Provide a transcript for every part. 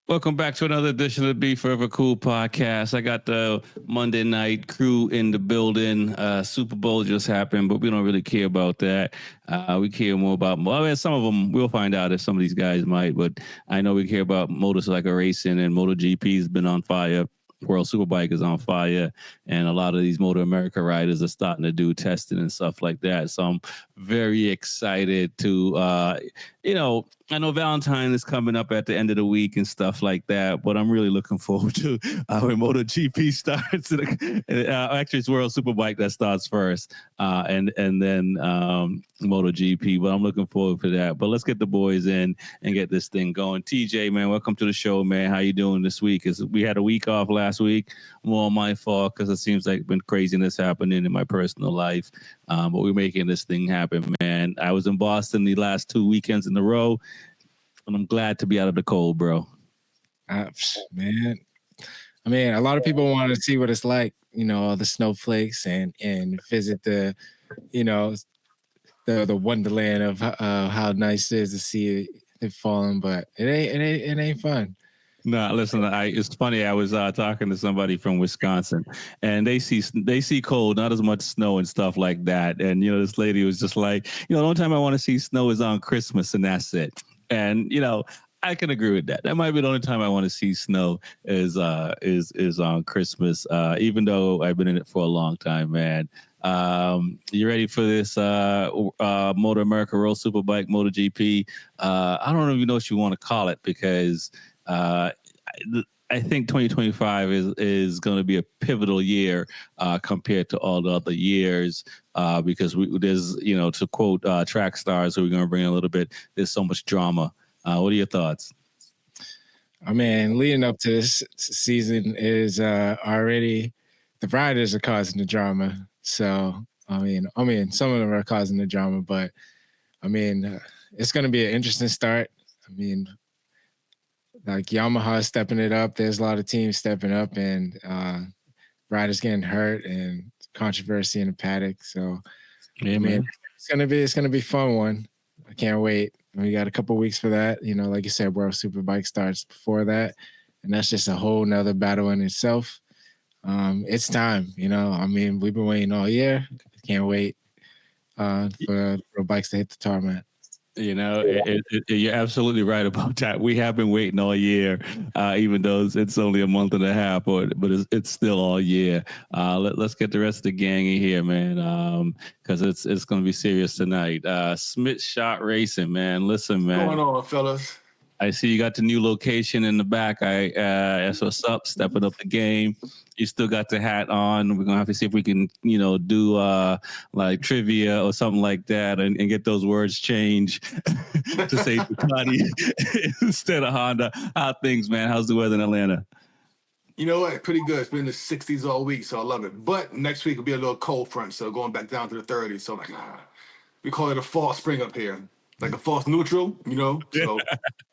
Welcome back to another edition of the B4evaKool podcast. I got the Monday night crew in the building. Super Bowl just happened, but we don't really care about that. We care more about, some of them, we'll find out if some of these guys might, but I know we care about motorcycle racing, and MotoGP has been on fire. World Superbike is on fire, and a lot of these Motor America riders are starting to do testing and stuff like that. So I'm very excited to, I know Valentine is coming up at the end of the week and stuff like that, but I'm really looking forward to when MotoGP starts. Actually, it's World Superbike that starts first, and then MotoGP. But I'm looking forward to that. But let's get the boys in and get this thing going. TJ, man, welcome to the show, man. How you doing this week? We had a week off last week. More my fault because it seems like been craziness happening in my personal life. But we're making this thing happen, man. I was in Boston the last 2 weekends in a row, and I'm glad to be out of the cold, bro. Man, I mean, a lot of people want to see what it's like, all the snowflakes and visit the, the wonderland of how nice it is to see it falling, but it ain't fun. No, listen. It's funny. I was talking to somebody from Wisconsin, and they see cold, not as much snow and stuff like that. And this lady was just like, the only time I want to see snow is on Christmas, and that's it. And I can agree with that. That might be the only time I want to see snow is on Christmas. Even though I've been in it for a long time, man. You ready for this Motor America World Superbike MotoGP? I don't even know what you want to call it because. I think 2025 is going to be a pivotal year compared to all the other years because there's, to quote Trax Starz, who we're going to bring in a little bit, there's so much drama. What are your thoughts? I mean, leading up to this season is already the riders are causing the drama. So, I mean, some of them are causing the drama, but I mean, it's going to be an interesting start. I mean, like Yamaha stepping it up. There's a lot of teams stepping up, and riders getting hurt, and controversy in the paddock. So, yeah, man, it's gonna be a fun one. I can't wait. We got a couple weeks for that. Like you said, World Superbike starts before that, and that's just a whole nother battle in itself. It's time. I mean, we've been waiting all year. Can't wait for bikes to hit the tarmac. You're absolutely right about that. We have been waiting all year, even though it's only a month and a half, but it's still all year. Let's get the rest of the gang in here, man, because it's going to be serious tonight. Smith Shot Racing, man. Listen, man. What's going on, fellas? I see you got the new location in the back. That's what's up. Stepping up the game. You still got the hat on. We're gonna have to see if we can, do like trivia or something like that, and get those words changed to say Ducati instead of Honda. How things, man? How's the weather in Atlanta? You know what? Pretty good. It's been in the 60s all week, so I love it. But next week will be a little cold front, so going back down to the 30s. So we call it a fall spring up here. Like a false neutral, So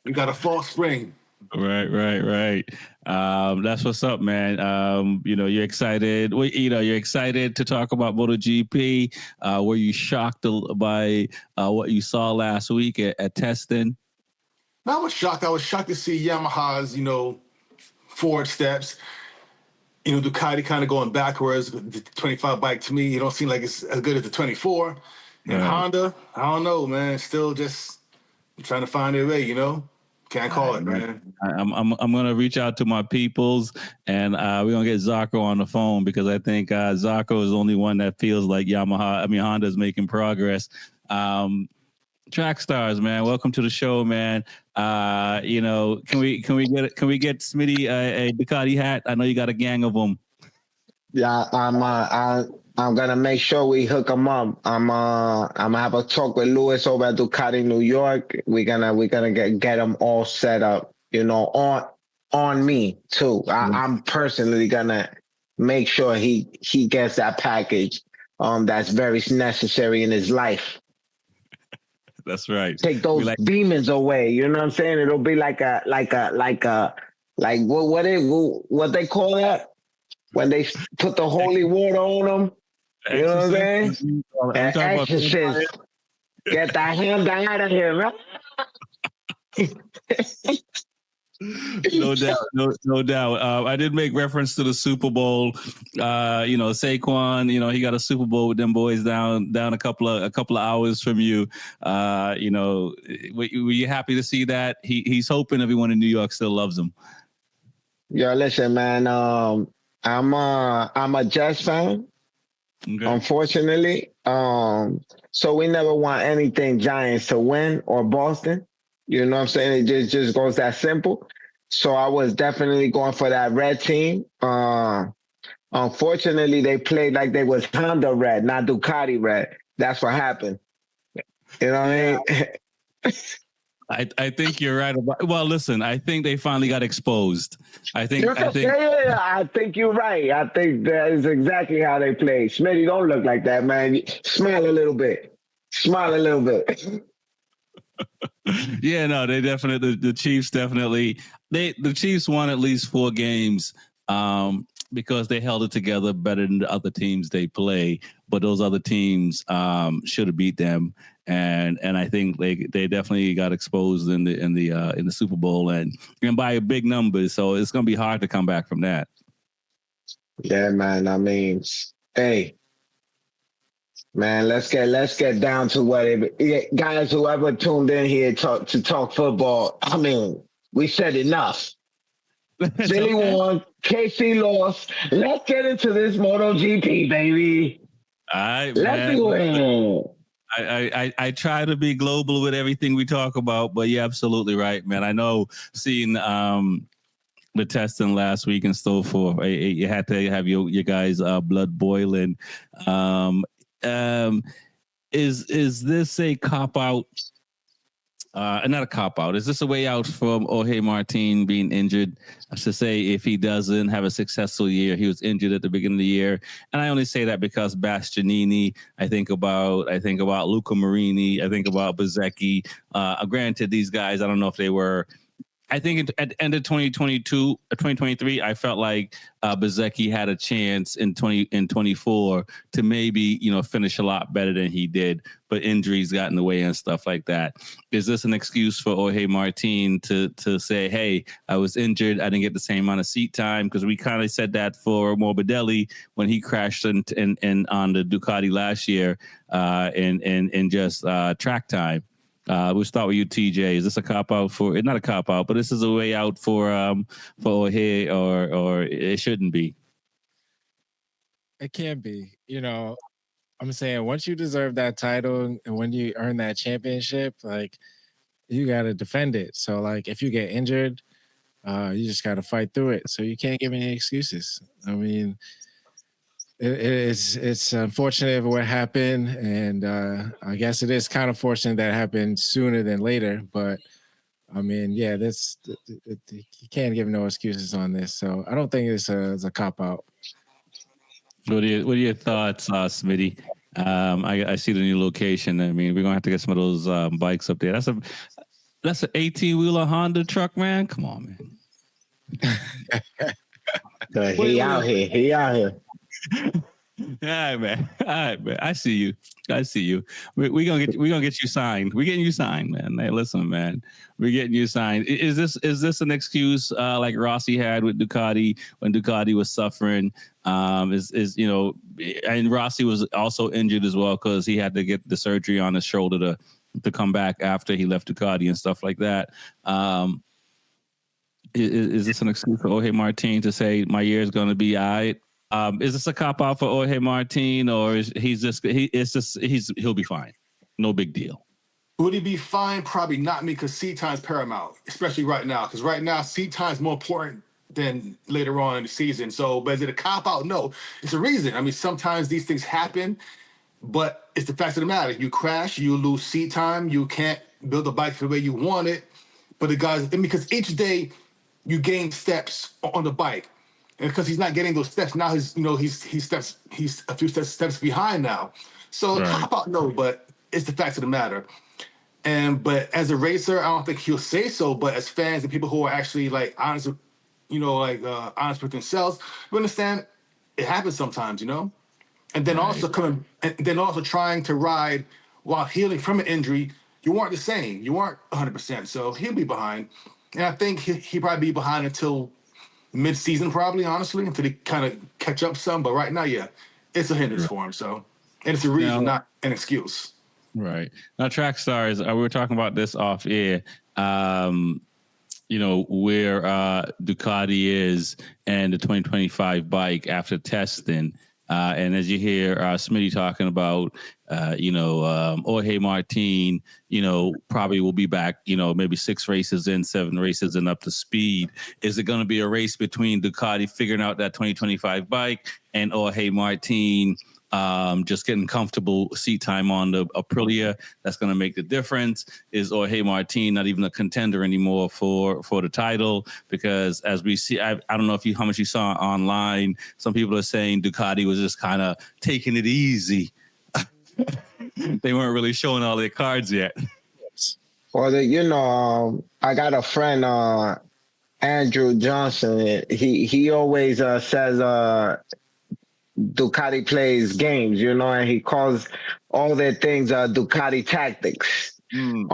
we got a false spring. Right. That's what's up, man. You're excited. You're excited to talk about MotoGP. Were you shocked by what you saw last week at testing? No, I was shocked. I was shocked to see Yamaha's, forward steps. Ducati kind of going backwards. The 25 bike, to me, it don't seem like it's as good as the 24. And Honda, I don't know, man. Still just trying to find their way, Can't call it, man. I'm gonna reach out to my peoples, and we're gonna get Zarko on the phone because I think Zarko is the only one that feels like Honda's making progress. Track Stars, man. Welcome to the show, man. Can we get Smitty a Ducati hat? I know you got a gang of them. Yeah, I'm gonna make sure we hook them up. I'm gonna have a talk with Lewis over at Ducati New York. We're gonna get them all set up, on me too. I'm personally gonna make sure he gets that package that's very necessary in his life. That's right. Take those demons away. You know what I'm saying? It'll be like what they call that when they put the holy water on them. You know what I'm saying? An exorcist. Get that hand out of here, man. No doubt, no doubt. I did make reference to the Super Bowl. Saquon, he got a Super Bowl with them boys down a couple of hours from you. Were you happy to see that? He's hoping everyone in New York still loves him. Yo, listen, man. I'm a Jets fan. Okay. Unfortunately, so we never want anything Giants to win or Boston. You know what I'm saying? It just goes that simple. So I was definitely going for that red team. Unfortunately, they played like they was Honda red, not Ducati red. That's what happened. You know what I mean? I think you're right about. Well, listen, I think they finally got exposed. I think I think you're right. I think that is exactly how they play. Smitty, don't look like that, man. Smile a little bit. Yeah, no, they definitely. The Chiefs definitely. The Chiefs won at least 4 games. Because they held it together better than the other teams they play, but those other teams should have beat them, and I think they definitely got exposed in the Super Bowl and by a big number. So it's gonna be hard to come back from that. Yeah, man. I mean, hey, man, let's get down to what it, guys. Whoever tuned in here to talk football, I mean, we said enough. Philly won, KC lost. Let's get into this MotoGP, baby. All right, let's do it. I try to be global with everything we talk about, but you're absolutely right, man. I know seeing the testing last week and so forth, you had to have your guys' blood boiling. Is this a cop out? Not a cop out. Is this a way out from Jorge Martin being injured? I should say, if he doesn't have a successful year, he was injured at the beginning of the year, and I only say that because Bastianini. I think about Luca Marini. I think about Bezzecchi. Granted, these guys, I don't know if they were. I think at the end of 2023, I felt like Bezzecchi had a chance in 24 to maybe, finish a lot better than he did, but injuries got in the way and stuff like that. Is this an excuse for Jorge Martin to say, hey, I was injured, I didn't get the same amount of seat time? Because we kind of said that for Morbidelli when he crashed in on the Ducati last year in just track time. We'll start with you, TJ. Is this a cop out for? It's not a cop out, but this is a way out for Jorge, or it shouldn't be. It can be. I'm saying once you deserve that title and when you earn that championship, like you got to defend it. So like if you get injured, you just got to fight through it. So you can't give any excuses. I mean, it's unfortunate what happened, and I guess it is kind of fortunate that it happened sooner than later. But I mean, yeah, you can't give no excuses on this. So I don't think it's a cop out. What are your thoughts, Smitty? I see the new location. I mean, we're gonna have to get some of those bikes up there. That's an 18-wheeler Honda truck, man. Come on, man. He out here. All right, man. I see you. We're gonna get you signed. We're getting you signed, man. Hey, listen, man. We're getting you signed. Is this an excuse like Rossi had with Ducati when Ducati was suffering? And Rossi was also injured as well because he had to get the surgery on his shoulder to come back after he left Ducati and stuff like that. Is this an excuse for Jorge Martin to say my year is going to be all right? Is this a cop out for Jorge Martin, or he'll be fine? No big deal. Would he be fine? Probably not, me, because seat time is paramount, especially right now. Because right now, seat time is more important than later on in the season. So, but is it a cop out? No, it's a reason. I mean, sometimes these things happen, but it's the fact of the matter. You crash, you lose seat time, you can't build a bike the way you want it. But the guys, because each day you gain steps on the bike. And because he's not getting those steps now, he's a few steps behind now. So cop out, no, but it's the fact of the matter. But as a racer, I don't think he'll say so. But as fans and people who are actually like honest, honest with themselves, you understand it happens sometimes, And then also trying to ride while healing from an injury, you weren't the same. You weren't 100%. So he'll be behind. And I think he probably be behind until mid-season, probably, honestly, until they kind of catch up some. But right now, yeah, it's a hindrance for him. So, and it's a reason, not an excuse. Right. Now, Trax Starz, we were talking about this off air. Where Ducati is and the 2025 bike after testing. And as you hear Smitty talking about, Jorge Martin, probably will be back, maybe 6 races in, 7 races in, up to speed. Is it going to be a race between Ducati figuring out that 2025 bike and Jorge Martin just getting comfortable seat time on the Aprilia? That's going to make the difference. Is Jorge Martin not even a contender anymore for the title? Because as we see, I don't know how much you saw online. Some people are saying Ducati was just kind of taking it easy. They weren't really showing all their cards yet. Well, I got a friend, Andrew Johnson. He always says Ducati plays games, and he calls all their things Ducati tactics. And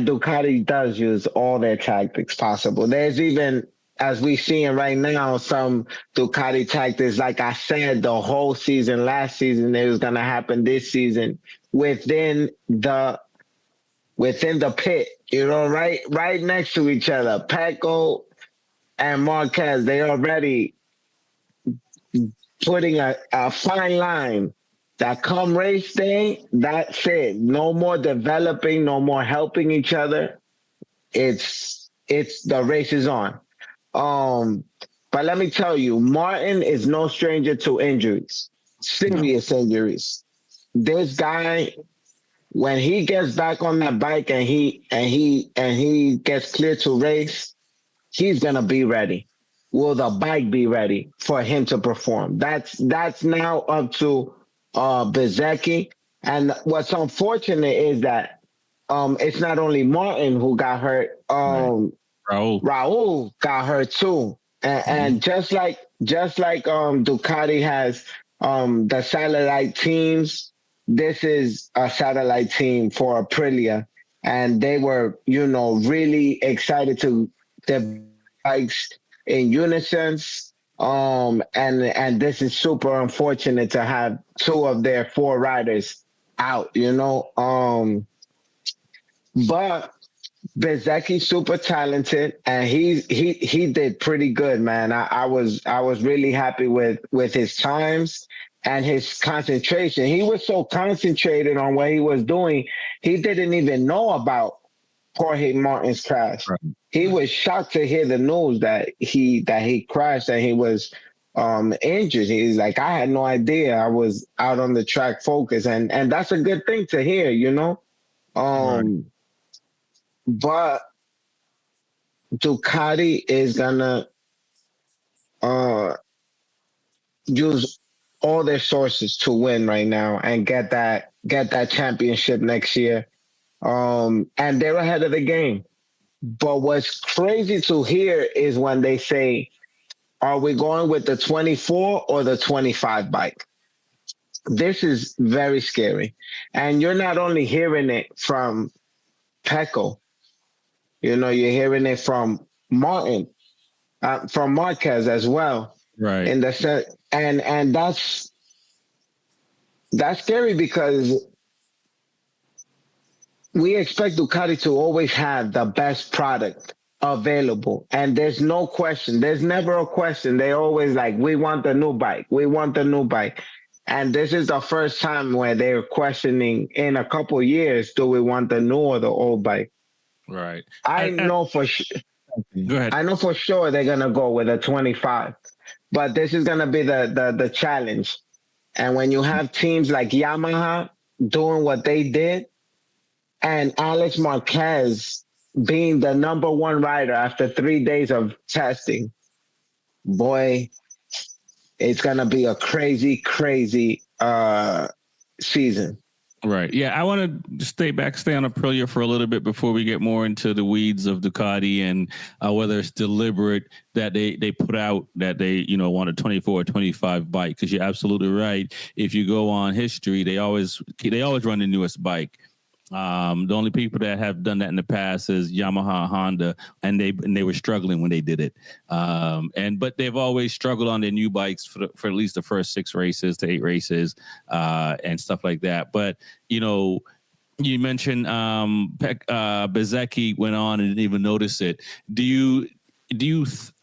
Ducati does use all their tactics possible. There's even, as we seeing right now, some Ducati tactics, like I said, the whole season, last season, it was going to happen this season within the pit, right next to each other. Pecco and Marquez, they already putting a fine line that come race day, that's it. No more developing, no more helping each other. It's the race is on. But let me tell you, Martin is no stranger to injuries, serious injuries. This guy, when he gets back on that bike and he gets clear to race, he's gonna be ready. Will the bike be ready for him to perform? That's now up to Bezzecchi. And what's unfortunate is that it's not only Martin who got hurt. Raul got hurt too. And just like Ducati has the satellite teams, this is a satellite team for Aprilia, and they were, really excited to the bikes in unison. And this is super unfortunate to have 2 of their 4 riders out, but Bezzecchi's super talented, and he did pretty good, man. I was really happy with his times and his concentration. He was so concentrated on what he was doing, he didn't even know about Jorge Martin's crash. Right. He was shocked to hear the news that he crashed and he was injured. He's like, I had no idea. I was out on the track focused, and that's a good thing to hear, Right. But Ducati is gonna use all their sources to win right now and get that championship next year. And they're ahead of the game. But what's crazy to hear is when they say, are we going with the 24 or the 25 bike? This is very scary. And you're not only hearing it from Pecco, you're hearing it from Martin, from Marquez as well. Right. In the set, and that's scary because we expect Ducati to always have the best product available. And there's no question. There's never a question. They always like, we want the new bike. We want the new bike. And this is the first time where they're questioning in a couple of years, do we want the new or the old bike? Right. I know for sure. Go ahead. I know for sure they're going to go with a 25. But this is going to be the challenge. And when you have teams like Yamaha doing what they did, and Alex Marquez being the number 1 rider after 3 days of testing, boy, it's going to be a crazy, crazy season. Right. Yeah, I want to stay on Aprilia for a little bit before we get more into the weeds of Ducati and whether it's deliberate that they put out that they, want a 24 or 25 bike. Because you're absolutely right. If you go on history, they always run the newest bike. The only people that have done that in the past is Yamaha, Honda, and they were struggling when they did it. But they've always struggled on their new bikes for at least the first 6 races to 8 races and stuff like that. But you mentioned Bezzecchi went on and didn't even notice it. Do you?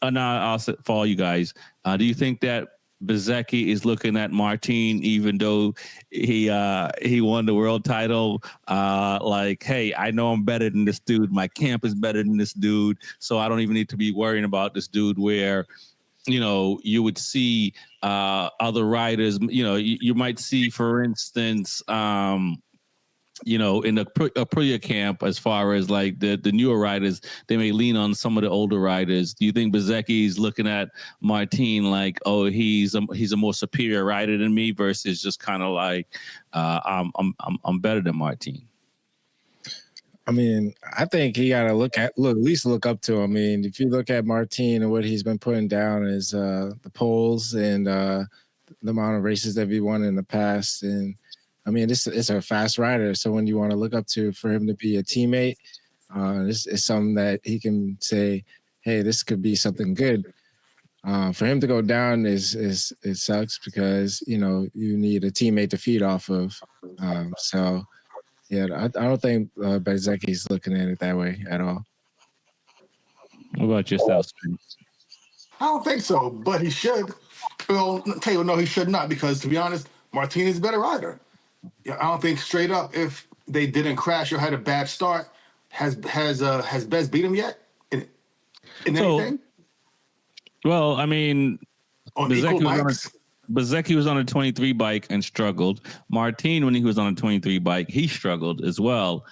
I'll for all you guys. Do you think that Bezzecchi is looking at Martin, even though he won the world title, like, hey, I know I'm better than this dude. My camp is better than this dude, so I don't even need to be worrying about this dude. Where, you would see other riders. You might see, for instance, in the Aprilia camp, as far as like the newer riders, they may lean on some of the older riders. Do you think Bezzecchi's looking at Martin like, oh, he's a more superior rider than me, versus just kind of like, I'm better than Martin? I mean, I think he got to at least look up to him. I mean, if you look at Martin and what he's been putting down is the poles and the amount of races that he won in the past. And I mean, it's a fast rider. So when you want to look up to, for him to be a teammate, this is something that he can say, hey, this could be something good. For him to go down it sucks, because, you need a teammate to feed off of. So yeah, I don't think Bezzecchi's looking at it that way at all. What about yourself, Smitty? I don't think so, but he should. Well, Taylor, no, he should not, because to be honest, Martin is a better rider. Yeah, I don't think straight up, if they didn't crash or had a bad start, has Bez beat him yet in anything? Well, I mean, Bezzecchi was on a 23 bike and struggled. Martin, when he was on a 23 bike, he struggled as well.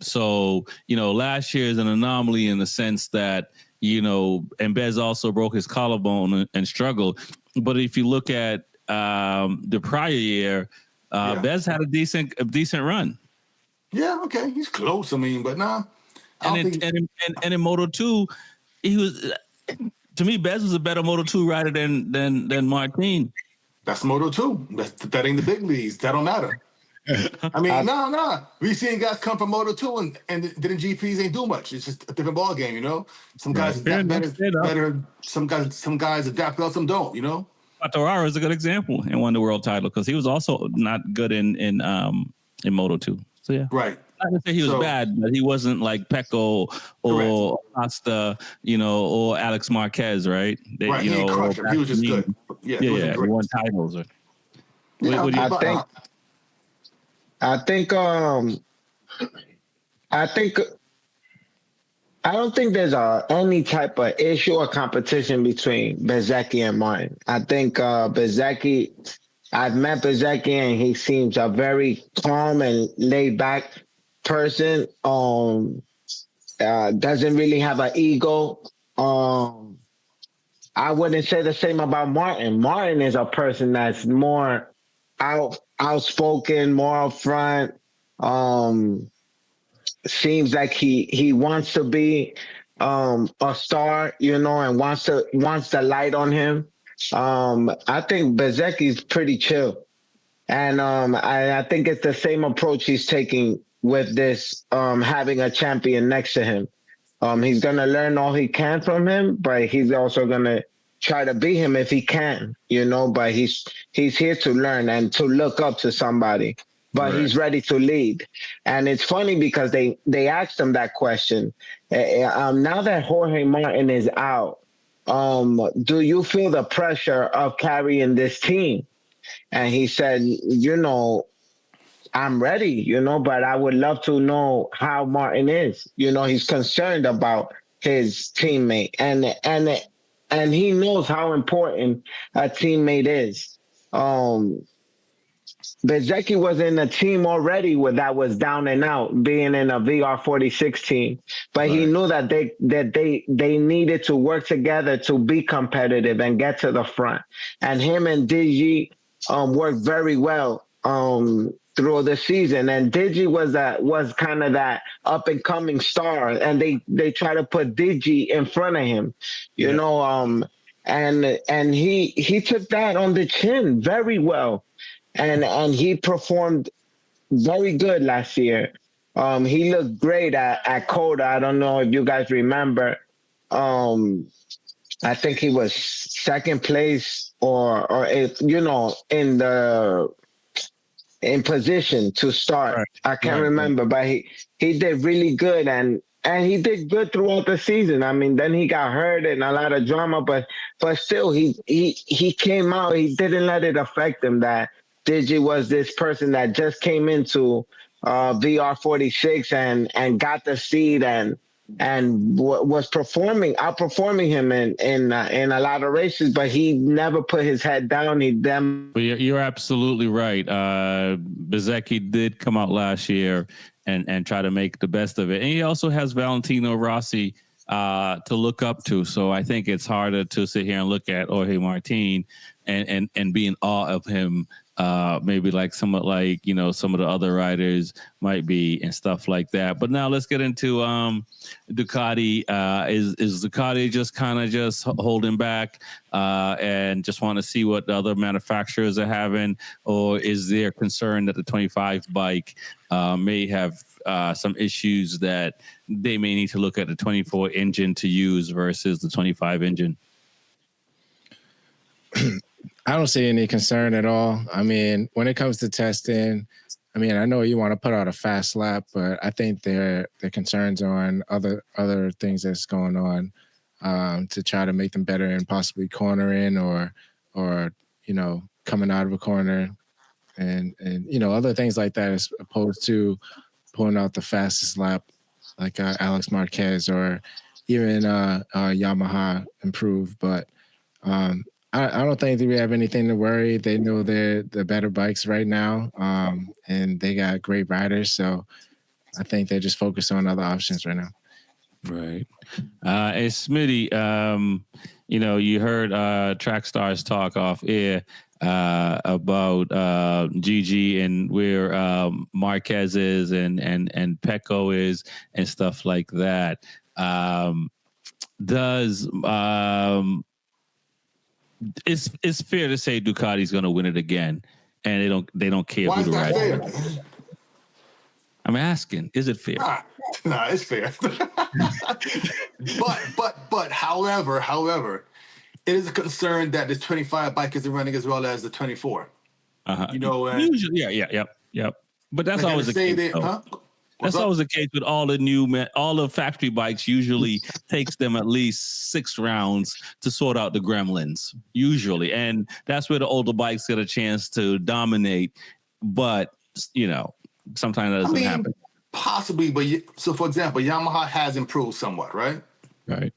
So last year is an anomaly in the sense that and Bez also broke his collarbone and struggled. But if you look at the prior year, Bez had a decent run. Yeah, okay, he's close. I mean, but nah. And in Moto2, he was, to me, Bez was a better Moto2 rider than Martin. That's Moto2. That ain't the big leagues. That don't matter. I mean, nah. We seen guys come from Moto2 and then GPs ain't do much. It's just a different ball game, Some guys adapt better. Some guys adapt well, some don't, Quartararo is a good example and won the world title, because he was also not good in Moto2. So yeah, right. Not to say he was bad, but he wasn't like Pecco or Costa, or Alex Marquez, right? Right, he crushed him. He was just good. Yeah, he won titles. I don't think there's any type of issue or competition between Bezzecchi and Martin. I think Bezzecchi, I've met Bezzecchi and he seems a very calm and laid back person. Doesn't really have an ego. I wouldn't say the same about Martin. Martin is a person that's more outspoken, more upfront. Seems like he wants to be a star, and wants the light on him. I think Bezzecchi's pretty chill, and I think it's the same approach he's taking with this, having a champion next to him. He's gonna learn all he can from him, but he's also gonna try to beat him if he can, But he's here to learn and to look up to somebody. But he's ready to lead. And it's funny because they asked him that question. Now that Jorge Martin is out, do you feel the pressure of carrying this team? And he said, I'm ready, but I would love to know how Martin is. He's concerned about his teammate. And he knows how important a teammate is. Bezzecchi was in a team already that was down and out, being in a VR46 team. But he knew that they needed to work together to be competitive and get to the front. And him and Digi worked very well through the season. And Digi was kind of that up and coming star, and they try to put Digi in front of him, and he took that on the chin very well. And he performed very good last year. He looked great at Coda. I don't know if you guys remember. I think he was second place or if in position to start. Right. I can't Right. remember, but he did really good and he did good throughout the season. I mean, then he got hurt and a lot of drama, but still he came out. He didn't let it affect him that Digi was this person that just came into VR46 and got the seed and was outperforming him in a lot of races, but he never put his head down. But you're absolutely right. Bezecchi did come out last year and try to make the best of it, and he also has Valentino Rossi to look up to. So I think it's harder to sit here and look at Jorge Martin and be in awe of him. Maybe like some of the other riders might be and stuff like that. But now let's get into Ducati. Is Ducati just kind of just holding back and just want to see what the other manufacturers are having, or is there concern that the 25 bike may have some issues that they may need to look at the 24 engine to use versus the 25 engine? I don't see any concern at all. I mean, when it comes to testing, I mean, I know you want to put out a fast lap, but I think their concerns on other things that's going on to try to make them better and possibly cornering or coming out of a corner and other things like that, as opposed to pulling out the fastest lap like Alex Marquez or even Yamaha improved, but. I don't think that we have anything to worry. They know they're the better bikes right now, and they got great riders. So I think they're just focused on other options right now. Right. And Smitty, you heard Track Stars talk off air about Gigi and where Marquez is and Pecco is and stuff like that. It's fair to say Ducati's going to win it again, and they don't care Why who the is that rider fair? is. I'm asking, is it fair? Nah, it's fair. but however, it is a concern that the 25 bike isn't running as well as the 24. Usually, yep. But that's always the case. That's always the case with all the factory bikes. Usually takes them at least 6 rounds to sort out the gremlins. Usually, and that's where the older bikes get a chance to dominate. But sometimes that doesn't happen. Possibly, but so for example, Yamaha has improved somewhat, right? Right.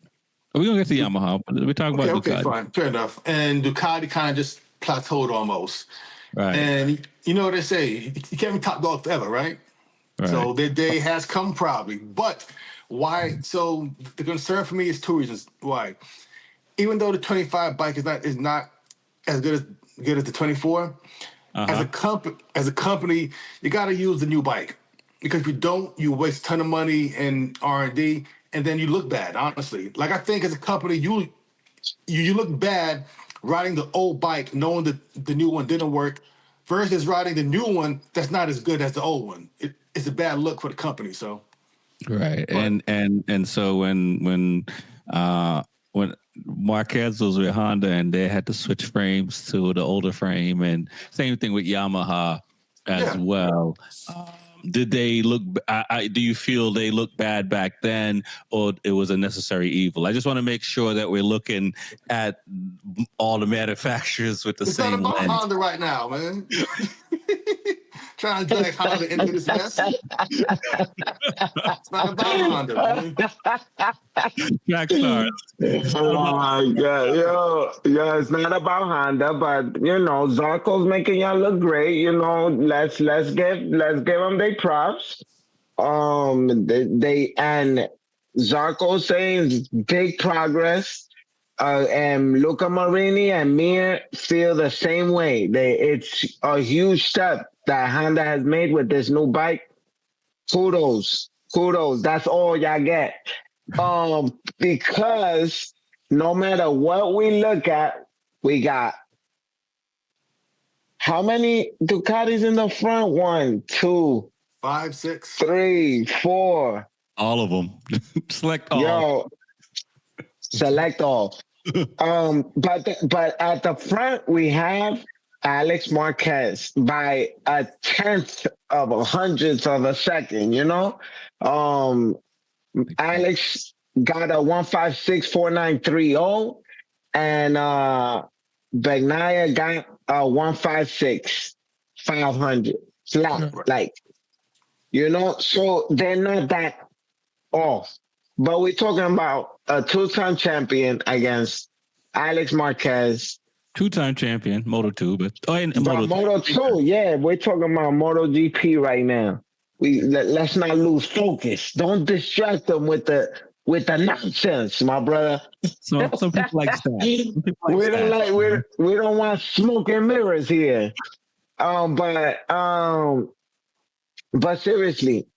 We're gonna get to Yamaha, but we're talking about Ducati. Okay, fine, fair enough. And Ducati kind of just plateaued almost. Right. And you know what they say, you can't be top dog forever, right? Right. So their day has come probably. But why? So the concern for me is 2 reasons why. Even though the 25 bike is not as good as the 24, as a company, you got to use the new bike, because if you don't, you waste a ton of money in R&D, and then you look bad. Honestly, like I think as a company, you look bad riding the old bike, knowing that the new one didn't work, versus riding the new one that's not as good as the old one. It's a bad look for the company. So, right, and so when Marquez was with Honda and they had to switch frames to the older frame, and same thing with Yamaha as well. Did they look? Do you feel they looked bad back then, or it was a necessary evil? I just want to make sure that we're looking at all the manufacturers with the same lens. It's not about Honda right now, man. Trying to drag Honda into this mess. It's not about Honda, man. Track Starz. Oh my God, it's not about Honda, but Zarco's making y'all look great. Let's give them their props. They and Zarco saying big progress. And Luca Marini and Mir feel the same way. It's a huge step that Honda has made with this new bike. Kudos. That's all y'all get. Because no matter what we look at, we got How many Ducatis in the front? 1, 2, 5, 6. 3, 4. All of them. Select all. Yo, select all. But at the front we have Alex Marquez by a 1/10 of a hundredth of a second. You know, Alex got a 156.4930, and Bagnaia got a 156.500 flat. Like, you know, so they're not that off. But we're talking about a 2-time champion against Alex Marquez. 2-time champion, Moto 2, but Moto 2, yeah, we're talking about MotoGP right now. Let's not lose focus. Don't distract them with the nonsense, my brother. Some people like that. We don't want smoke and mirrors here. But seriously,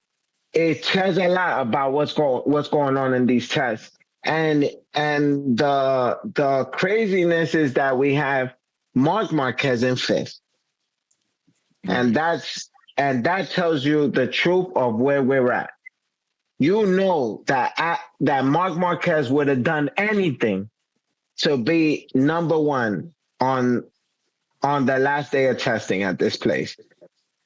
it says a lot about what's going on in these tests. And the craziness is that we have Marc Marquez in 5th. And that tells you the truth of where we're at. You know that Marc Marquez would have done anything to be number 1 on the last day of testing at this place.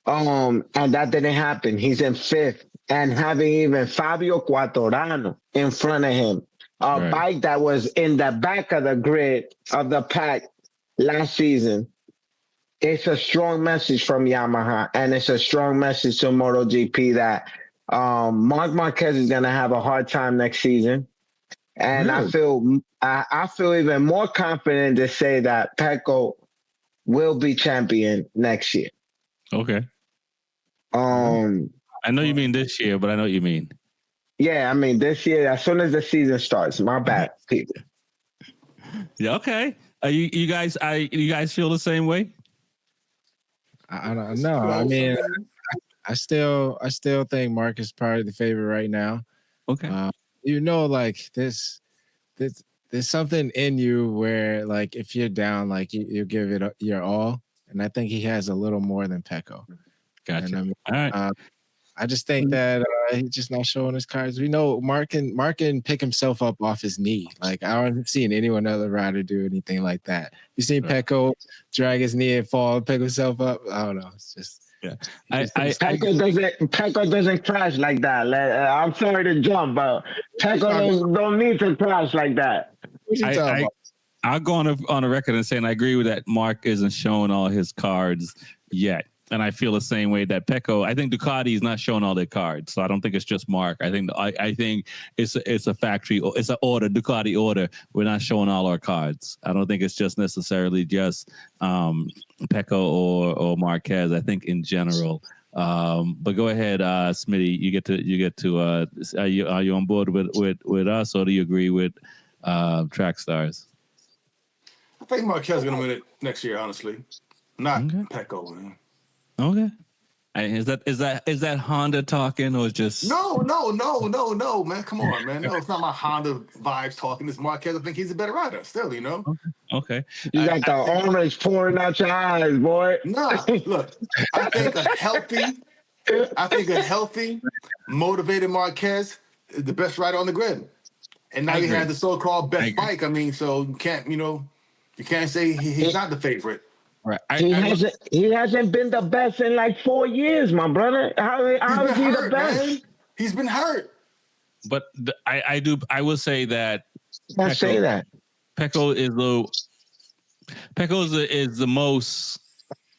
And that didn't happen. He's in 5th. And having even Fabio Quartararo in front of him, a bike that was in the back of the grid of the pack last season, it's a strong message from Yamaha, and it's a strong message to MotoGP that Marc Marquez is going to have a hard time next season. And really? I feel even more confident to say that Pecco will be champion next year. Okay. I know you mean this year, but I know what you mean. Yeah, I mean this year, as soon as the season starts. My bad, people. Yeah, okay. You guys feel the same way? I don't know. I mean, I still think Mark is probably the favorite right now. Okay. You know, like there's something in you where, like, if you're down, like you give it your all, and I think he has a little more than Pecco. Gotcha. And I mean, all right. I just think that he's just not showing his cards. We know Mark can pick himself up off his knee. Like, I haven't seen anyone other rider do anything like that. You seen Pecco drag his knee and fall, pick himself up? I don't know. It's just Pecco doesn't crash like that. I'm sorry to jump, but Pecco don't need to crash like that. I'll go on a record and saying I agree with that. Mark isn't showing all his cards yet. And I feel the same way that Pecco. I think Ducati is not showing all their cards, so I don't think it's just Mark. I think it's a factory, it's an order, Ducati order. We're not showing all our cards. I don't think it's just necessarily just Pecco or Marquez. I think in general. But go ahead, Smitty. You get to. Are you on board with us, or do you agree with Trax Starz? I think Marquez is going to win it next year. Honestly, not Pecco, man. Okay. Is that Honda talking or just no, man? Come on, man. No, it's not my Honda vibes talking. It's Marquez. I think he's a better rider still, you know? Okay. You got the orange pouring out your eyes, boy. Nah, look, I think a healthy, motivated Marquez is the best rider on the grid. And now he has the so-called best bike. I mean, so you can't say he's not the favorite. Right. He hasn't been the best in like 4 years, my brother. How is he the best? Man. He's been hurt. But I will say that. I say that Pecco is the most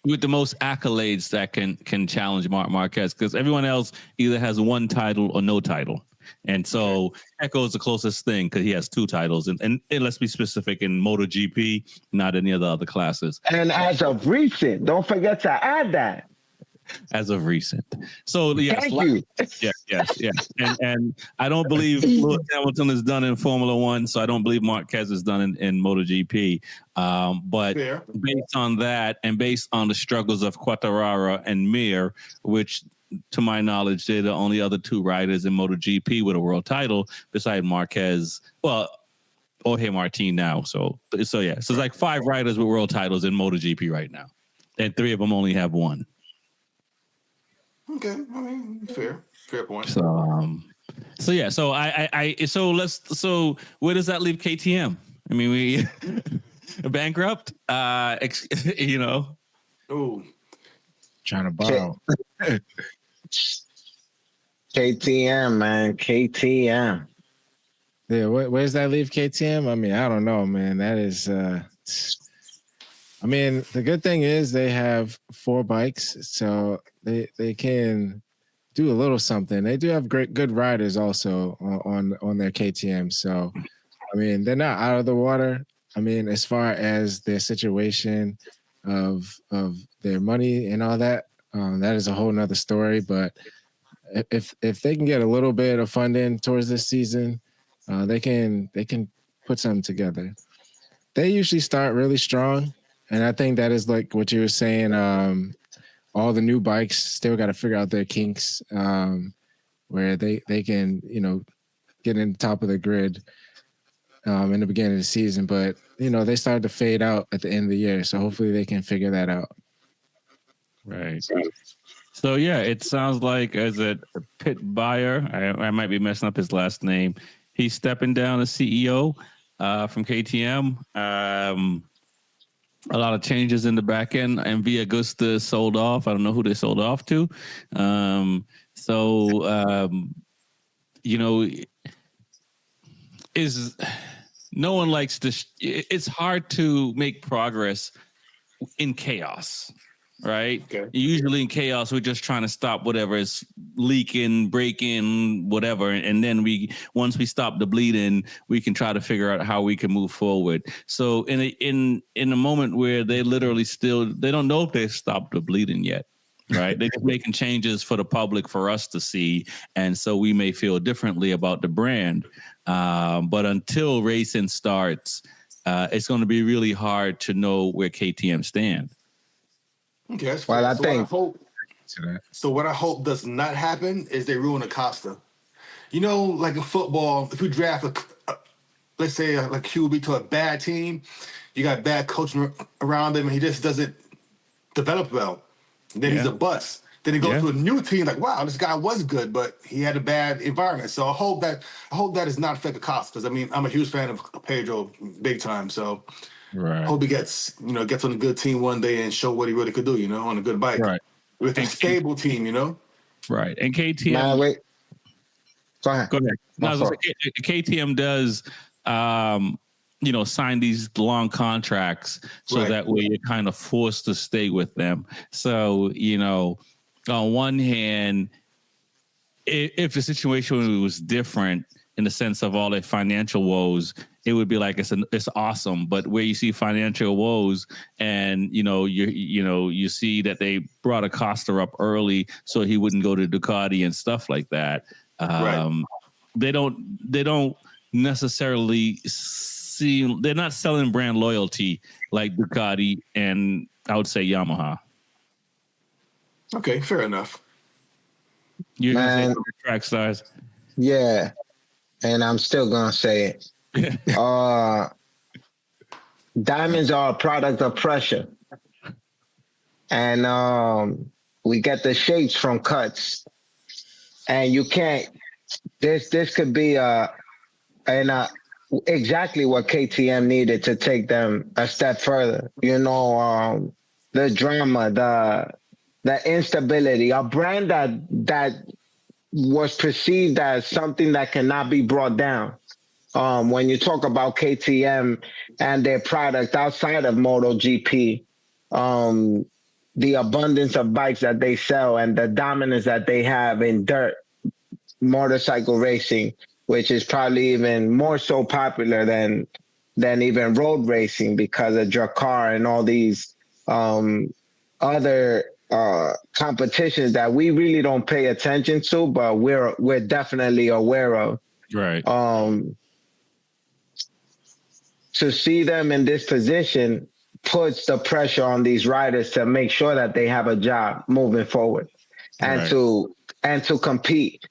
with the most accolades that can challenge Marc Marquez, because everyone else either has one title or no title. And so Pecco is the closest thing because he has 2 titles. And let's be specific, in MotoGP, not any of the other classes. And as of recent, don't forget to add that. As of recent. So, yes. Thank you. Yes. And I don't believe Lewis Hamilton is done in Formula One, so I don't believe Marquez is done in MotoGP. But based on that, and based on the struggles of Quartararo and Mir, which, to my knowledge, they're the only other 2 riders in MotoGP with a world title beside Marquez. Well, Jorge Martin now. So yeah. So it's like 5 riders with world titles in MotoGP right now. and 3 of them only have 1. Okay, I mean, fair point. So yeah, so so where does that leave KTM? I mean, we bankrupt, you know. Ooh, Trying to borrow. KTM, man, KTM. Yeah, where's that leave KTM? I mean, I don't know, man. That is I mean, the good thing is they have 4 bikes, so they can do a little something. They do have good riders also on their KTM. So, I mean, they're not out of the water. I mean, as far as their situation of their money and all that, that is a whole nother story. But if they can get a little bit of funding towards this season, they can put something together. They usually start really strong, and I think that is like what you were saying. All the new bikes still got to figure out their kinks, where they can get in the top of the grid in the beginning of the season, but they started to fade out at the end of the year. So hopefully they can figure that out. Right. So yeah, it sounds like as a Pit Buyer, I might be messing up his last name. He's stepping down as CEO from KTM. A lot of changes in the back end, and Via Gusta sold off. I don't know who they sold off to. Is no one likes to. It's hard to make progress in chaos. Right. Okay. Usually in chaos, we're just trying to stop whatever is leaking, breaking, whatever. And then once we stop the bleeding, we can try to figure out how we can move forward. So in a moment where they literally they don't know if they've stopped the bleeding yet. Right. They're just making changes for the public, for us to see. And so we may feel differently about the brand. But until racing starts, it's going to be really hard to know where KTM stands. Okay, that's Well, fair. I think what I hope does not happen is they ruin Acosta. Like in football, if you draft let's say a QB to a bad team, you got bad coaching around him, and he just doesn't develop well. And then he's a bust. Then he goes to a new team, like, wow, this guy was good, but he had a bad environment. So I hope that is not affect Acosta, because I mean I'm a huge fan of Pedro, big time. So. Right. Hope he gets on a good team one day and show what he really could do, on a good bike. Right. With a stable team, Right. And KTM. Man, wait. Go ahead. No, KTM does, sign these long contracts so that way you're kind of forced to stay with them. So, on one hand, if the situation was different in the sense of all their financial woes, it would be like it's awesome. But where you see financial woes, and you see that they brought Acosta up early so he wouldn't go to Ducati and stuff like that. They don't necessarily see. They're not selling brand loyalty like Ducati and I would say Yamaha. Okay, fair enough. You're gonna say Trax Starz. Yeah, and I'm still gonna say it. Diamonds are a product of pressure, and we get the shapes from cuts, and you can't. This could be exactly what KTM needed to take them a step further. The drama, the instability, a brand that was perceived as something that cannot be brought down. When you talk about KTM and their product outside of MotoGP, the abundance of bikes that they sell and the dominance that they have in dirt motorcycle racing, which is probably even more so popular than even road racing because of Drakkar and all these other competitions that we really don't pay attention to, but we're definitely aware of. Right. To see them in this position puts the pressure on these riders to make sure that they have a job moving forward and to compete.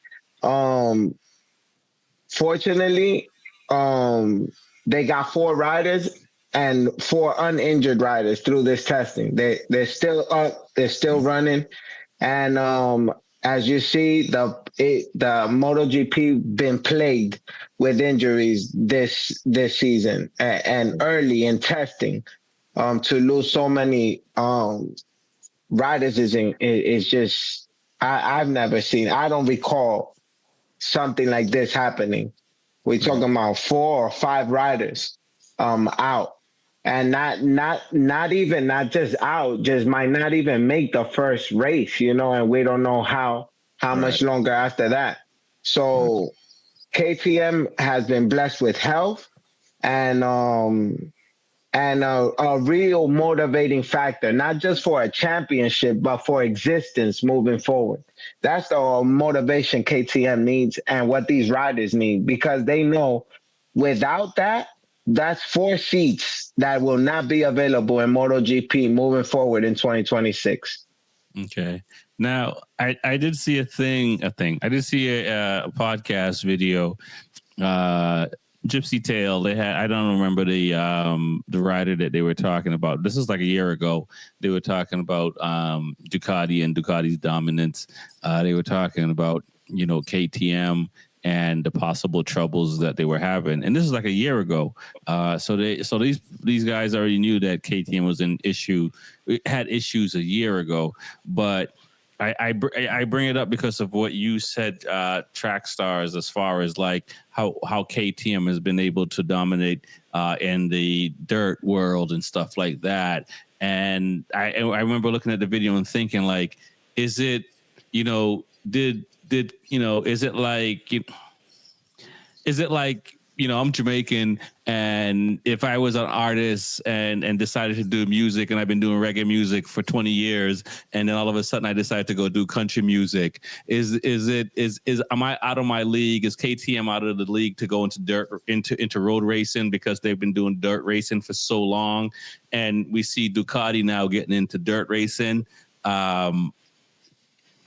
Fortunately, they got 4 riders and 4 uninjured riders through this testing. They're still up, they're still running, and as you see, the MotoGP been plagued with injuries this season, and early in testing, to lose so many riders is just I've never seen. I don't recall something like this happening. We're talking about 4 or 5 riders out, and not just out, just might not even make the first race, and we don't know how much longer after that. So KTM has been blessed with health and a real motivating factor, not just for a championship, but for existence moving forward. That's the motivation KTM needs and what these riders need, because they know without that, that's 4 seats that will not be available in MotoGP moving forward in 2026. Okay. Now, I did see a thing. I did see a podcast video. Gypsy Tale. They had. I don't remember the rider that they were talking about. This is like a year ago. They were talking about Ducati and Ducati's dominance. They were talking about KTM and the possible troubles that they were having. And this is like a year ago. So these guys already knew that KTM was had issues a year ago. But I bring it up because of what you said, Track Starz, as far as like how KTM has been able to dominate in the dirt world and stuff like that. And I remember looking at the video and thinking, like, is it, is it like, I'm Jamaican, and if I was an artist and decided to do music, and I've been doing reggae music for 20 years, and then all of a sudden I decided to go do country music, am I out of my league? Is KTM out of the league to go into road racing because they've been doing dirt racing for so long, and we see Ducati now getting into dirt racing?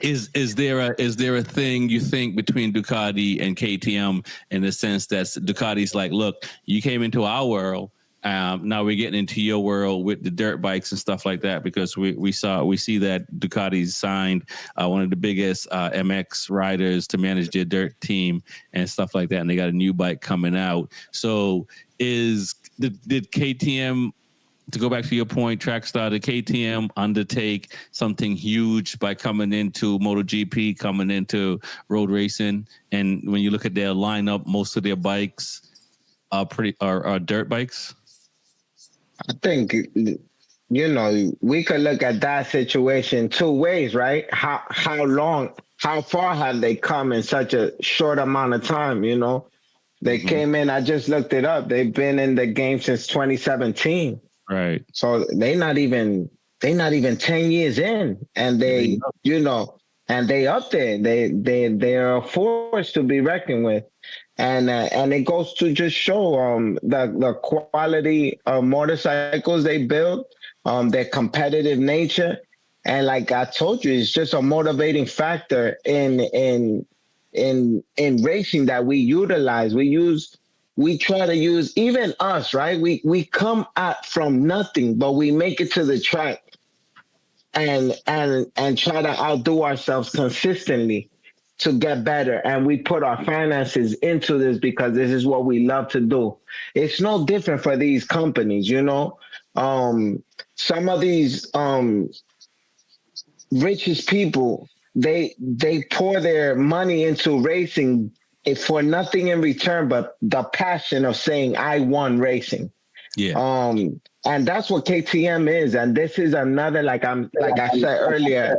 Is there a thing you think between Ducati and KTM in the sense that Ducati's like, look, you came into our world, now we're getting into your world with the dirt bikes and stuff like that, because we see that Ducati's signed one of the biggest MX riders to manage their dirt team and stuff like that, and they got a new bike coming out. So did KTM, to go back to your point, Trackstar, did KTM undertake something huge by coming into MotoGP, coming into road racing? And when you look at their lineup, most of their bikes are dirt bikes. I think, we could look at that situation 2 ways, right? How far have they come in such a short amount of time? They came in, I just looked it up. They've been in the game since 2017. Right. So they're not even 10 years in, and they up there. They're a force to be reckoned with. And it goes to just show the quality of motorcycles they build, their competitive nature. And like I told you, it's just a motivating factor in racing that we utilize. We try to use, even us, right? We come out from nothing, but we make it to the track and try to outdo ourselves consistently to get better. And we put our finances into this because this is what we love to do. It's no different for these companies, some of these richest people, they pour their money into racing for nothing in return but the passion of saying, I won racing. Yeah. And that's what KTM is. And this is another, like I said earlier,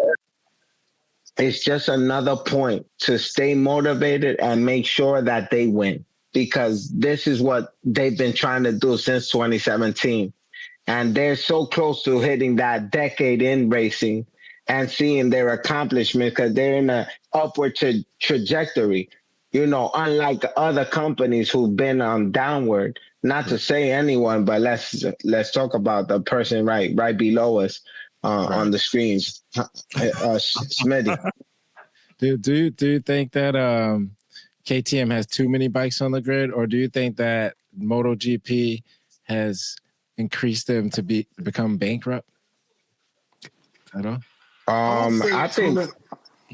it's just another point to stay motivated and make sure that they win, because this is what they've been trying to do since 2017. And they're so close to hitting that decade in racing and seeing their accomplishment, because they're in an upward trajectory. Unlike other companies who've been downward, not to say anyone, but let's talk about the person right below us on the screens, Smitty. Do you think that KTM has too many bikes on the grid, or do you think that MotoGP has increase them to become bankrupt at all? I think.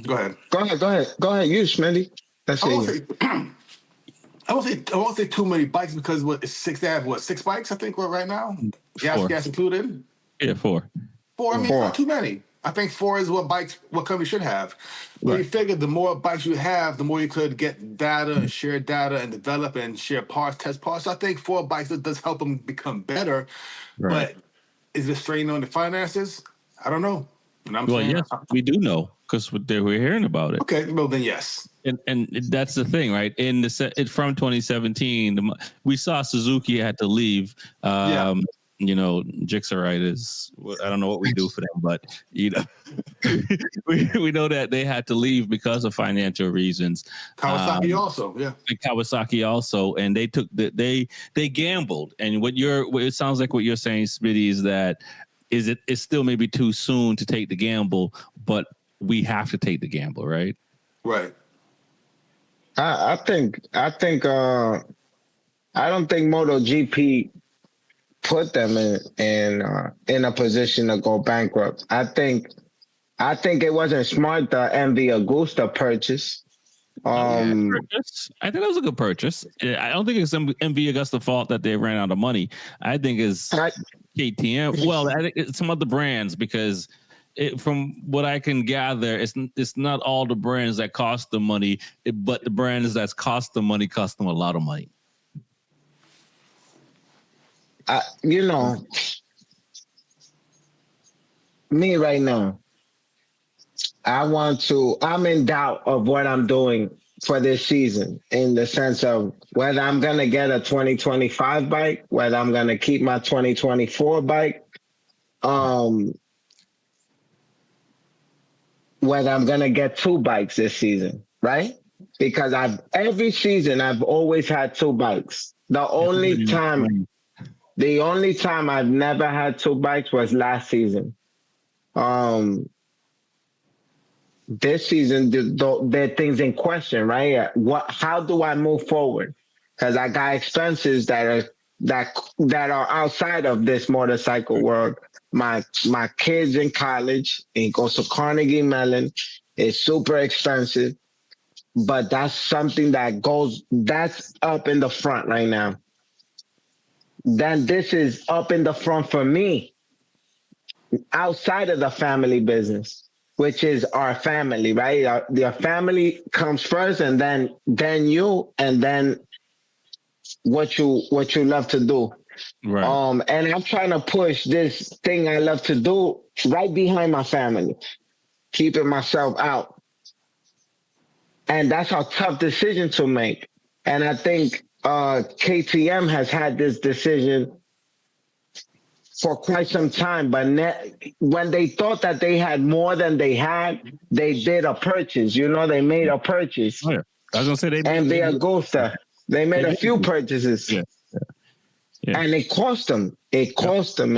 Go ahead. Go ahead. You, Smitty. Let's I hear won't you. say. I won't say too many bikes because they have 6 bikes I think right now. Gas included. Yeah, 4. 4. I mean, 4. it's not too many. I think 4 is what companies should have. But you figure the more bikes you have, the more you could get data and share data and develop and share parts, test parts. So I think 4 bikes does help them become better. Right. But is it straining on the finances? I don't know. You know what I'm saying? Yes, we do know because we're hearing about it. Okay, well then yes. And that's the thing, right? From 2017, we saw Suzuki had to leave. You know, Jixarite I don't know what we do for them, but you know, we know that they had to leave because of financial reasons. Kawasaki also, yeah. And Kawasaki also, and they took they gambled. And what it sounds like what you're saying, Smitty, is that it's still maybe too soon to take the gamble, but we have to take the gamble, right? Right. I think I don't think MotoGP put them in a position to go bankrupt. I think it wasn't smart the MV Agusta purchase. I think that was a good purchase. I don't think it's MV Augusta's fault that they ran out of money. I think it's KTM. Well, I think it's some other brands because from what I can gather, it's not all the brands that cost the money, but the brands that cost them a lot of money. You know, me right now, I'm in doubt of what I'm doing for this season in the sense of whether I'm going to get a 2025 bike, whether I'm going to keep my 2024 bike, whether I'm going to get 2 bikes this season, right? Because every season I've always had 2 bikes. The only time I've never had 2 bikes was last season. This season, there are things in question, right? How do I move forward? Because I got expenses that are outside of this motorcycle world. My kids in college, it goes to Carnegie Mellon. It's super expensive, but that's something that's up in the front right now. Then this is up in the front for me, outside of the family business, which is our family, right? Your family comes first, and then you, and then what you love to do. Right. And I'm trying to push this thing I love to do right behind my family, keeping myself out. And that's a tough decision to make. And I think KTM has had this decision for quite some time, but when they thought that they had more than they had, they did a purchase. You know, they made a purchase. Oh, yeah. I was gonna say they made a few purchases. Yeah. Yeah. And it cost them. It cost them.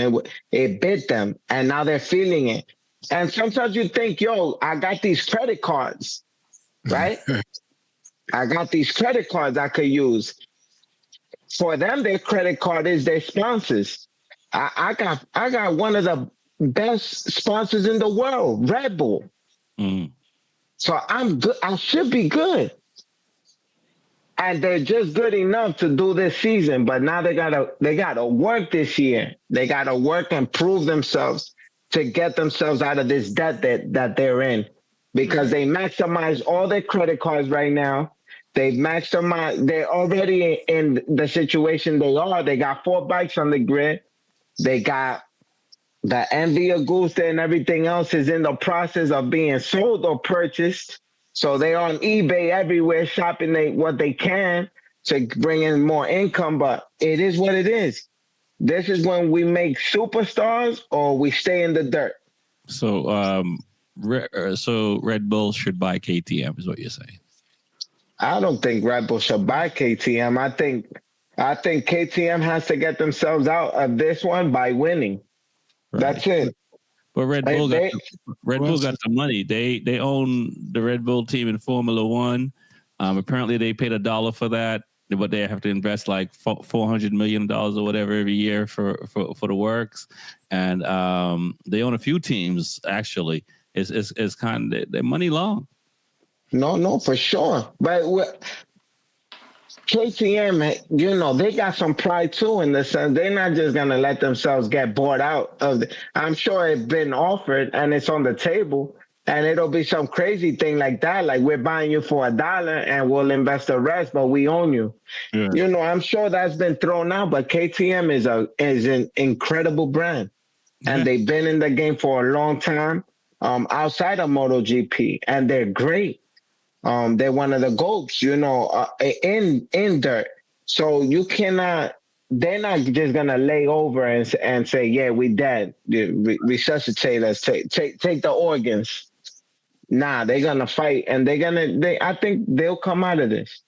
It bit them, and now they're feeling it. And sometimes you think, yo, I got these credit cards, right? I got these credit cards I could use. For them, their credit card is their sponsors. I got one of the best sponsors in the world, Red Bull. Mm. So I'm good. I should be good. And they're just good enough to do this season, but now they gotta work this year. They gotta work and prove themselves to get themselves out of this debt that they're in, because they maximize all their credit cards right now. They've maximized. They're already in the situation they are. They got 4 bikes on the grid. They got the MV Agusta and everything else is in the process of being sold or purchased. So they're on eBay everywhere shopping what they can to bring in more income, but it is what it is. This is when we make superstars or we stay in the dirt. So, Red Bull should buy KTM, is what you're saying? I don't think Red Bull should buy KTM. I think KTM has to get themselves out of this one by winning. Right. That's it. But Red Bull got the money. They own the Red Bull team in Formula One. Apparently, they paid $1 for that. but they have to invest like $400 million or whatever every year for the works, and they own a few teams actually. It's kind of they're money long. No, for sure. But KTM, you know, they got some pride too in the sense they're not just gonna let themselves get bought out of the, I'm sure it's been offered and it's on the table, and it'll be some crazy thing like that. Like, we're buying you for $1 and we'll invest the rest, but we own you. Yeah. You know, I'm sure that's been thrown out, but KTM is an incredible brand. Yeah. And they've been in the game for a long time, outside of MotoGP, and they're great. They're one of the GOATs, you know, in dirt. So you cannot, they're not just gonna lay over and say, yeah, we dead. Resuscitate us, take the organs. Nah, they're gonna fight, and I think they'll come out of this.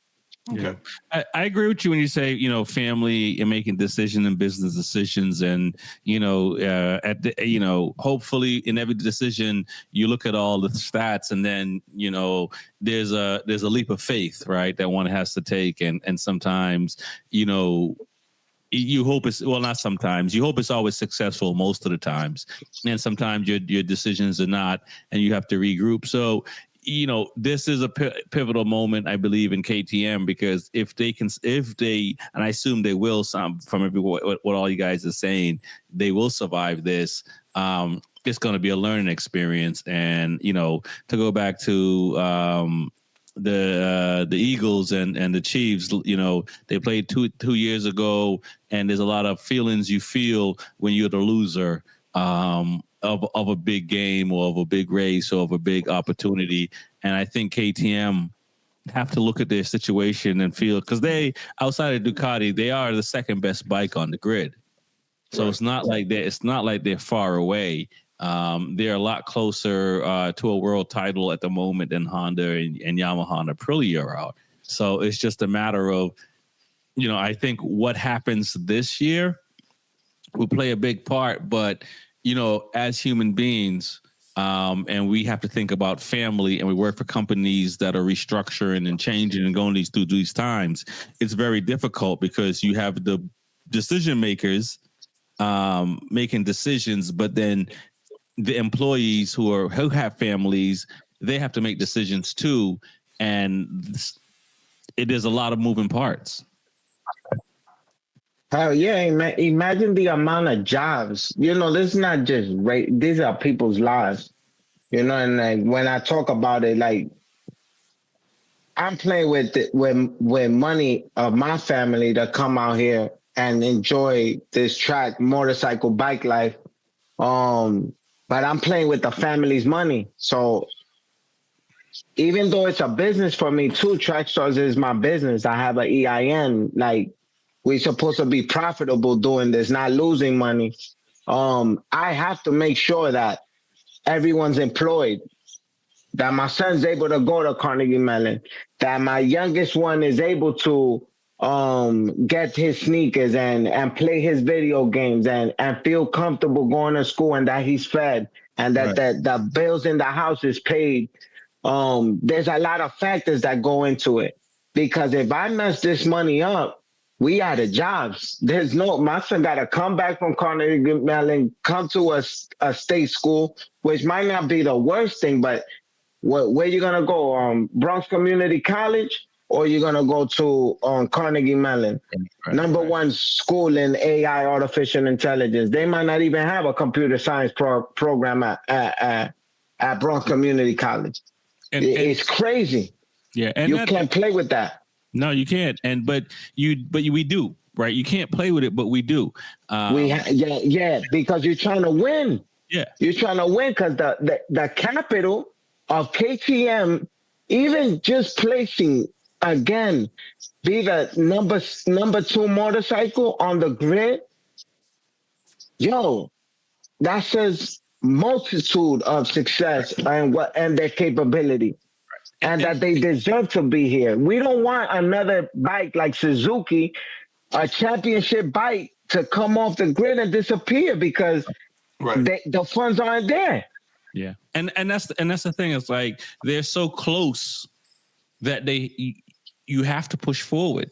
Okay. I agree with you when you say, you know, family and making decisions and business decisions, and, you know, hopefully in every decision you look at all the stats, and then, you know, there's a leap of faith, right, that one has to take, and sometimes, you know, you hope it's, well, not sometimes, you hope it's always successful most of the times, and sometimes your decisions are not, and you have to regroup. So, you know, this is a pivotal moment, I believe, in KTM, because if they, and I assume they will, from what all you guys are saying, they will survive this. It's going to be a learning experience. And, you know, to go back to the Eagles and the Chiefs, you know, they played two years ago, and there's a lot of feelings you feel when you're the loser of a big game, or of a big race, or of a big opportunity. And I think KTM have to look at their situation and feel, because they, outside of Ducati, they are the second best bike on the grid. So right. It's not like they're far away. They're a lot closer to a world title at the moment than Honda and Yamaha and Aprilia are out. So it's just a matter of, you know, I think what happens this year will play a big part, but, you know, as human beings, and we have to think about family, and we work for companies that are restructuring and changing and going through these times, it's very difficult, because you have the decision makers making decisions, but then the employees who have families, they have to make decisions too, and it is a lot of moving parts. Hell yeah, imagine the amount of jobs. You know, this is not just these are people's lives. You know, and like, when I talk about it, like, I'm playing with money of my family to come out here and enjoy this track motorcycle bike life. But I'm playing with the family's money. So even though it's a business for me too, Starz is my business. I have an EIN. Like, we're supposed to be profitable doing this, not losing money. I have to make sure that everyone's employed, that my son's able to go to Carnegie Mellon, that my youngest one is able to get his sneakers and play his video games and feel comfortable going to school, and that he's fed, and that the bills in the house is paid. There's a lot of factors that go into it, because if I mess this money up, we out of jobs. My son got to come back from Carnegie Mellon, come to a state school, which might not be the worst thing, but where you going to go? Bronx Community College, or you're going to go to Carnegie Mellon? Number one school in AI, artificial intelligence. They might not even have a computer science program at Bronx Community College. It's crazy. Yeah, and you can't play with that. No, you can't. But we do, right? You can't play with it, but we do. Because you're trying to win. Yeah, you're trying to win, because the capital of KTM, even just placing again, be the number 2 motorcycle on the grid. Yo, that says multitude of success and their capability. And that they deserve to be here. We don't want another bike like Suzuki, a championship bike, to come off the grid and disappear, because the funds aren't there. Yeah, and that's the thing. It's like they're so close that you have to push forward.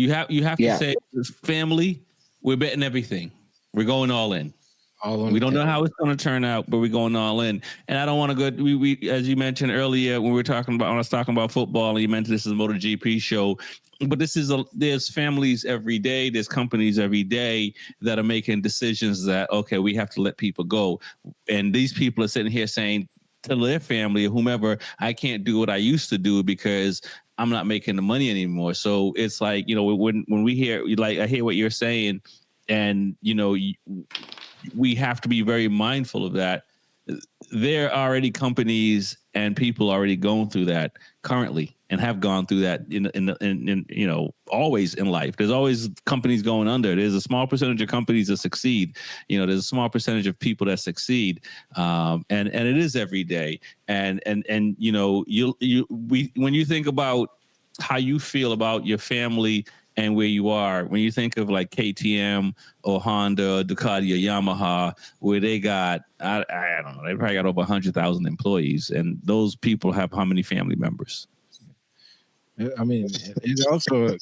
You have to Yeah. say, family, we're betting everything. We're going all in. All We don't know how it's going to turn out, but we're going all in. And I don't want to go. We as you mentioned earlier when we were talking about, when I was talking about football, and you mentioned this is a MotoGP show, but there's families every day, there's companies every day that are making decisions that, okay, we have to let people go, and these people are sitting here saying to their family or whomever, I can't do what I used to do because I'm not making the money anymore. So it's like, when we hear, like, I hear what you're saying, and we have to be very mindful of that. There are already companies and people already going through that currently and have gone through that in always in life. There's always companies going under. There's a small percentage of companies that succeed. There's a small percentage of people that succeed. And it is every day. And when you think about how you feel about your family and where you are, when you think of like KTM or Honda, Ducati, or Yamaha, where they got, I don't know, they probably got over 100,000 employees, and those people have how many family members? I mean, it also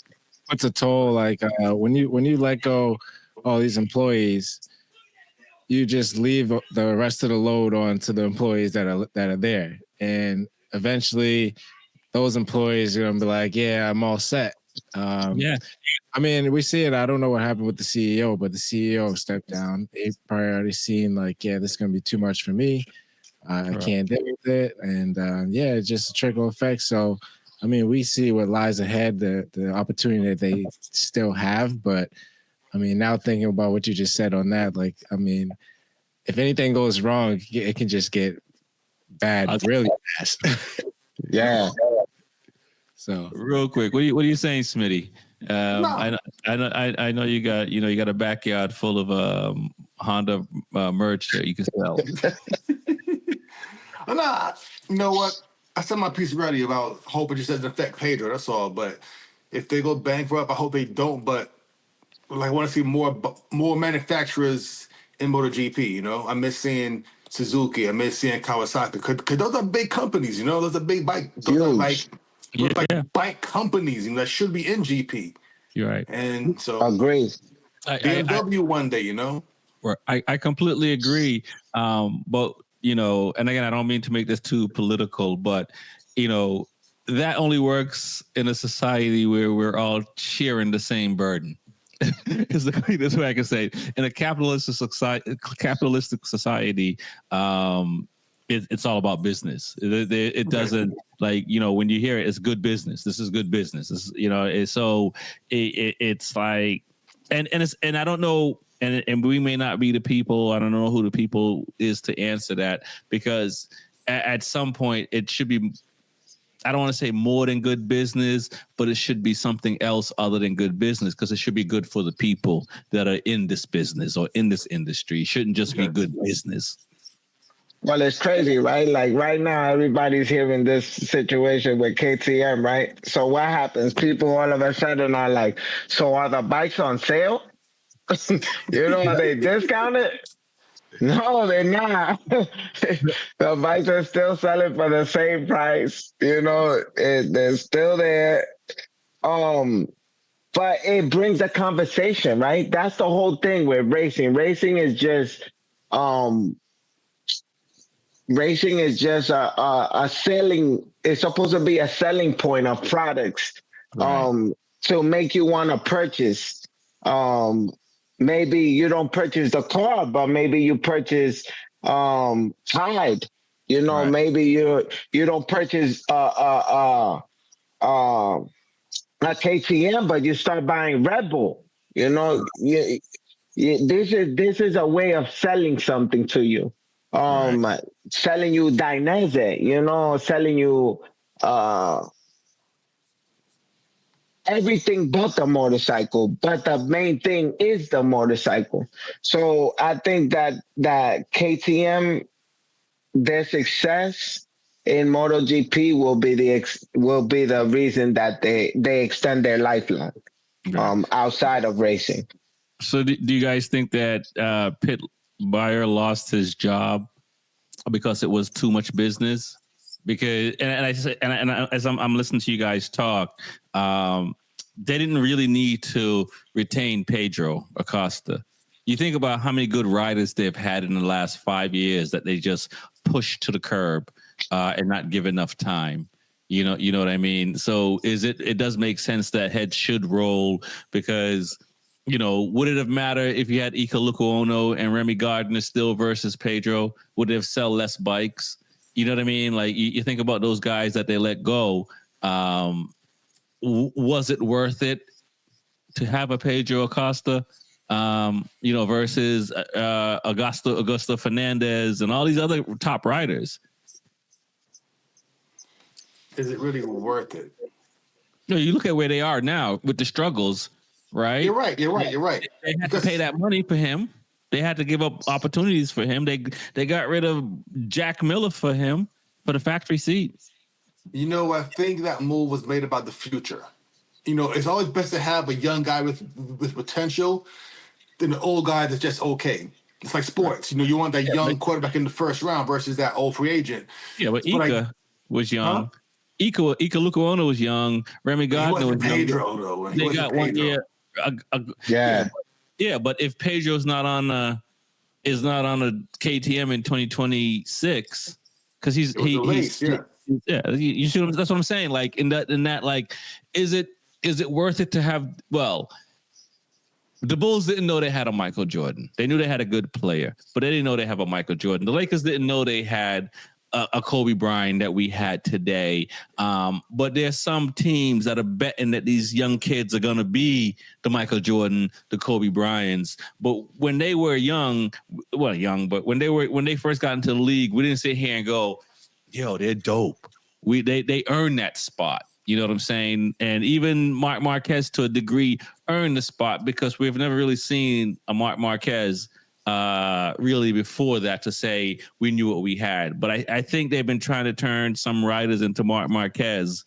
puts a toll. Like when you let go all these employees, you just leave the rest of the load on to the employees that are there, and eventually those employees are gonna be like, "Yeah, I'm all set." Yeah. I mean, we see it. I don't know what happened with the CEO, but the CEO stepped down. They probably already seen like, yeah, this is going to be too much for me. I can't deal with it. And it's just a trickle effect. So, I mean, we see what lies ahead, the opportunity that they still have. But, I mean, now thinking about what you just said on that, like, I mean, if anything goes wrong, it can just get bad really fast. Yeah. So real quick, what are you saying, Smitty? No. I know you got a backyard full of Honda merch that you can sell. Nah, you know what? I said my piece already about hope it just doesn't affect Pedro. That's all. But if they go bankrupt, I hope they don't. But like, I want to see more manufacturers in MotoGP. I miss seeing Suzuki. I miss seeing Kawasaki. Because those are big companies. Those are big bike. Those are like bike companies. That should be in GP. You're right. And so Agree. BMW one day. I completely agree. But and again, I don't mean to make this too political, but that only works in a society where we're all sharing the same burden. Is the cleanest way I can say it. In a capitalistic society, it's all about business. It doesn't when you hear it, it's good business. This is good business. It's like, and I don't know. And we may not be the people. I don't know who the people is to answer that, because at some point it should be, I don't want to say more than good business, but it should be something else other than good business, because it should be good for the people that are in this business or in this industry. It shouldn't just be good business. Well, it's crazy, right? Like right now, everybody's hearing this situation with KTM, right? So what happens? People all of a sudden are like, so are the bikes on sale? Are they discounted? No, they're not. The bikes are still selling for the same price. They're still there. But it brings a conversation, right? That's the whole thing with racing. Racing is just a selling. It's supposed to be a selling point of products, to make you want to purchase. Maybe you don't purchase the car, but maybe you purchase Tide. Maybe you don't purchase a KTM, but you start buying Red Bull. This is a way of selling something to you. Selling you Dainese, selling you everything but the motorcycle, but the main thing is the motorcycle. So I think that KTM, their success in MotoGP will be the reason that they extend their lifeline outside of racing. So do you guys think that Pit Buyer lost his job because it was too much business? Because as I'm listening to you guys talk, they didn't really need to retain Pedro Acosta. You think about how many good riders they've had in the last 5 years that they just pushed to the curb and not give enough time. You know what I mean? So it does make sense that head should roll because, would it have mattered if you had Ika Lukuono and Remy Gardner still versus Pedro? Would they have sell less bikes? You know what I mean? Like you think about those guys that they let go. Was it worth it to have a Pedro Acosta, versus Augusto Fernandez and all these other top riders? Is it really worth it? No, you look at where they are now with the struggles, right? You're right. They had to pay that money for him. They had to give up opportunities for him. They got rid of Jack Miller for him for the factory seat. I think that move was made about the future. It's always best to have a young guy with potential than an old guy that's just okay. It's like sports. You want that young quarterback in the first round versus that old free agent. Yeah, but Ika was young. Huh? Ika Lukuono was young. Remy Gardner was Pedro, young. Though. They got Pedro. 1 year. Yeah, but if Pedro's not on a KTM in 2026, because he's you see that's what I'm saying. Like in that like, is it worth it to have? Well, the Bulls didn't know they had a Michael Jordan. They knew they had a good player, but they didn't know they have a Michael Jordan. The Lakers didn't know they had a Kobe Bryant that we had today. But there's some teams that are betting that these young kids are going to be the Michael Jordan, the Kobe Bryants. But when they were but when they first got into the league, we didn't sit here and go, yo, they're dope. They earned that spot. You know what I'm saying? And even Marc Marquez, to a degree, earned the spot because we've never really seen a Marc Marquez really before that to say we knew what we had. But I think they've been trying to turn some riders into Marc Marquez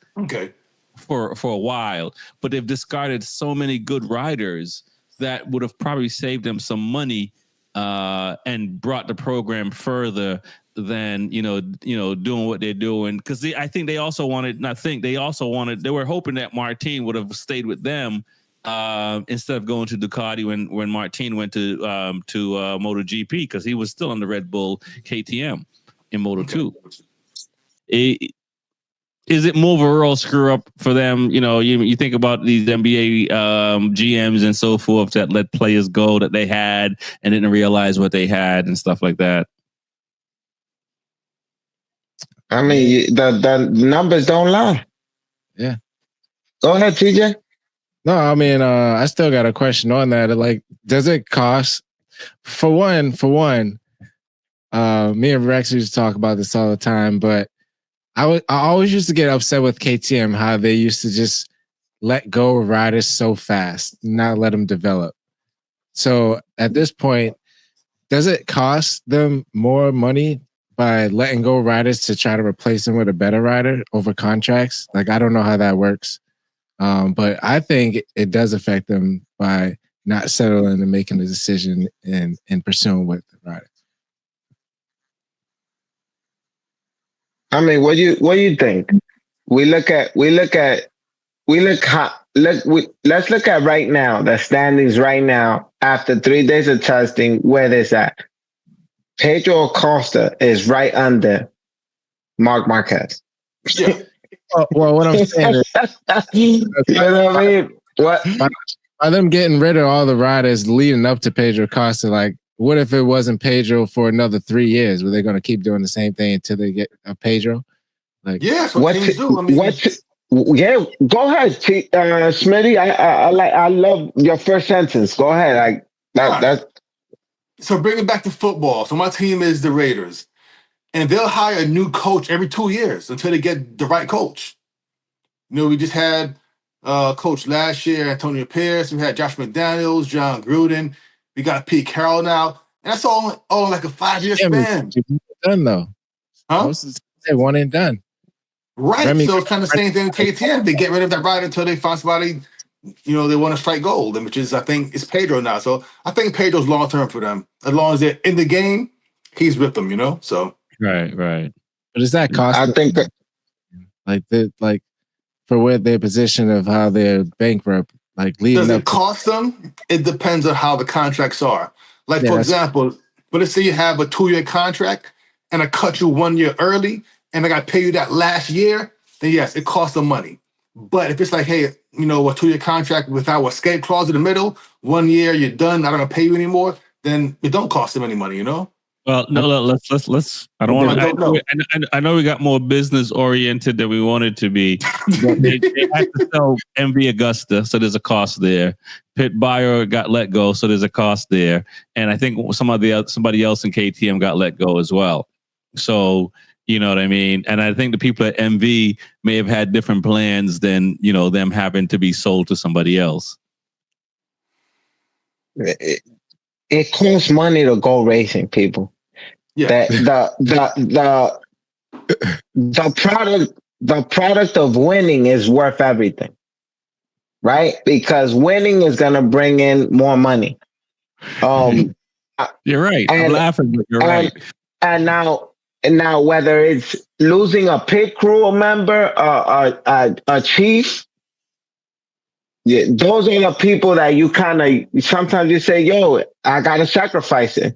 for a while. But they've discarded so many good riders that would have probably saved them some money and brought the program further than doing what they're doing, because they were hoping that Martin would have stayed with them instead of going to Ducati when Martin went to MotoGP, because he was still on the Red Bull KTM in Moto2. Is it more of a real screw up for them? You think about these NBA GMs and so forth that let players go that they had and didn't realize what they had and stuff like that. I mean, the numbers don't lie. Yeah. Go ahead, TJ. No, I mean, I still got a question on that. Like, does it cost? For one, me and Rex used to talk about this all the time, but I always used to get upset with KTM, how they used to just let go of riders so fast, not let them develop. So at this point, does it cost them more money by letting go riders to try to replace them with a better rider over contracts? Like, I don't know how that works. But I think it does affect them by not settling and making a decision and pursuing with the rider. I mean, what do you think? Let's look at right now, the standings right now, after 3 days of testing, where this at. Pedro Acosta is right under Marc Marquez. Yeah. Well, what I'm saying is, you know what I mean? What? By them getting rid of all the riders leading up to Pedro Acosta, like, what if it wasn't Pedro for another 3 years? Were they going to keep doing the same thing until they get a Pedro? Like, yeah, that's what teams do. I mean, yeah, go ahead, Smitty. I love your first sentence. Go ahead. So bring it back to football. So my team is the Raiders, and they'll hire a new coach every 2 years until they get the right coach. We just had coach last year, Antonio Pierce. We had Josh McDaniels, John Gruden. We got Pete Carroll now, and that's all like a 5-year span. Done though, huh? One and done. Right. So it's kind of the same thing with KTM. They get rid of that rider until they find somebody, they want to strike gold, which is, I think, it's Pedro now. So I think Pedro's long term for them. As long as they're in the game, he's with them, So right. But is that cost? I think that, like for what their position of how they're bankrupt, like leading Does up it cost them? It depends on how the contracts are. Like, for example, but let's say you have a 2-year contract and I cut you 1 year early and I got to pay you that last year, then yes, it costs them money. But if it's like, hey, you know, a 2-year contract without escape clause in the middle, 1 year, you're done, not going to pay you anymore, then it don't cost them any money, you know? Well, no, let's. I don't want to. I know we got more business oriented than we wanted to be. They had to sell MV Augusta, so there's a cost there. Pitt Buyer got let go, so there's a cost there. And I think somebody else in KTM got let go as well. So you know what I mean. And I think the people at MV may have had different plans than them having to be sold to somebody else. It costs money to go racing, people. Yeah. The product of winning is worth everything, right? Because winning is gonna bring in more money. You're right. I'm laughing, but you're right. And now whether it's losing a pit crew member, a chief. Yeah, those are the people that you kind of sometimes you say, "Yo, I gotta sacrifice it.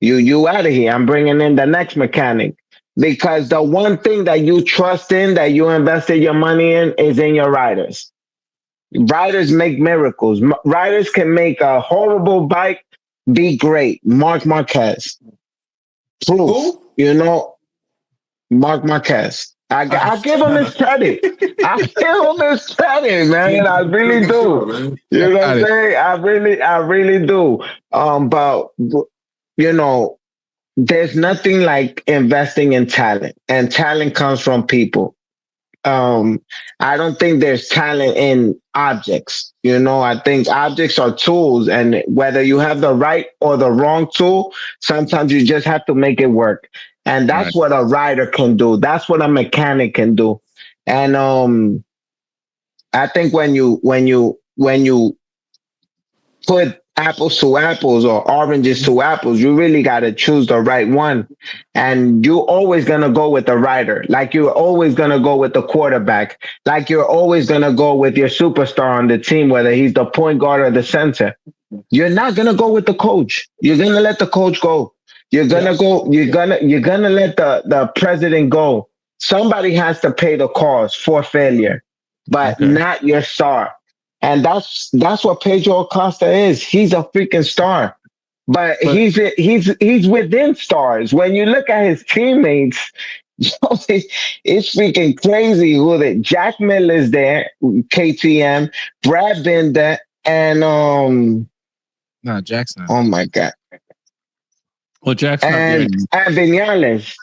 You out of here. I'm bringing in the next mechanic." Because the one thing that you trust in, that you invested your money in, is in your riders. Riders make miracles. Riders can make a horrible bike be great. Mark Marquez, proof. Who? Mark Marquez. I give him his credit. I give him his credit, man. I really do. Sure, you know what I'm saying? I really do. But there's nothing like investing in talent, and talent comes from people. I don't think there's talent in objects. I think objects are tools, and whether you have the right or the wrong tool, sometimes you just have to make it work. And that's what a rider can do. That's what a mechanic can do. And I think when you put apples to apples or oranges to apples, you really got to choose the right one. And you're always going to go with the rider. Like you're always going to go with the quarterback. Like you're always going to go with your superstar on the team, whether he's the point guard or the center. You're not going to go with the coach. You're going to let the coach go. You're going to go. You're going to let the president go. Somebody has to pay the cost for failure, but not your star. And that's what Pedro Acosta is. He's a freaking star, but he's within stars. When you look at his teammates, it's freaking crazy. Who the Jack Miller's there, KTM, Brad Binder, and no, Jack's not. Oh my God. Well, Jack's not there anymore. And Vinales.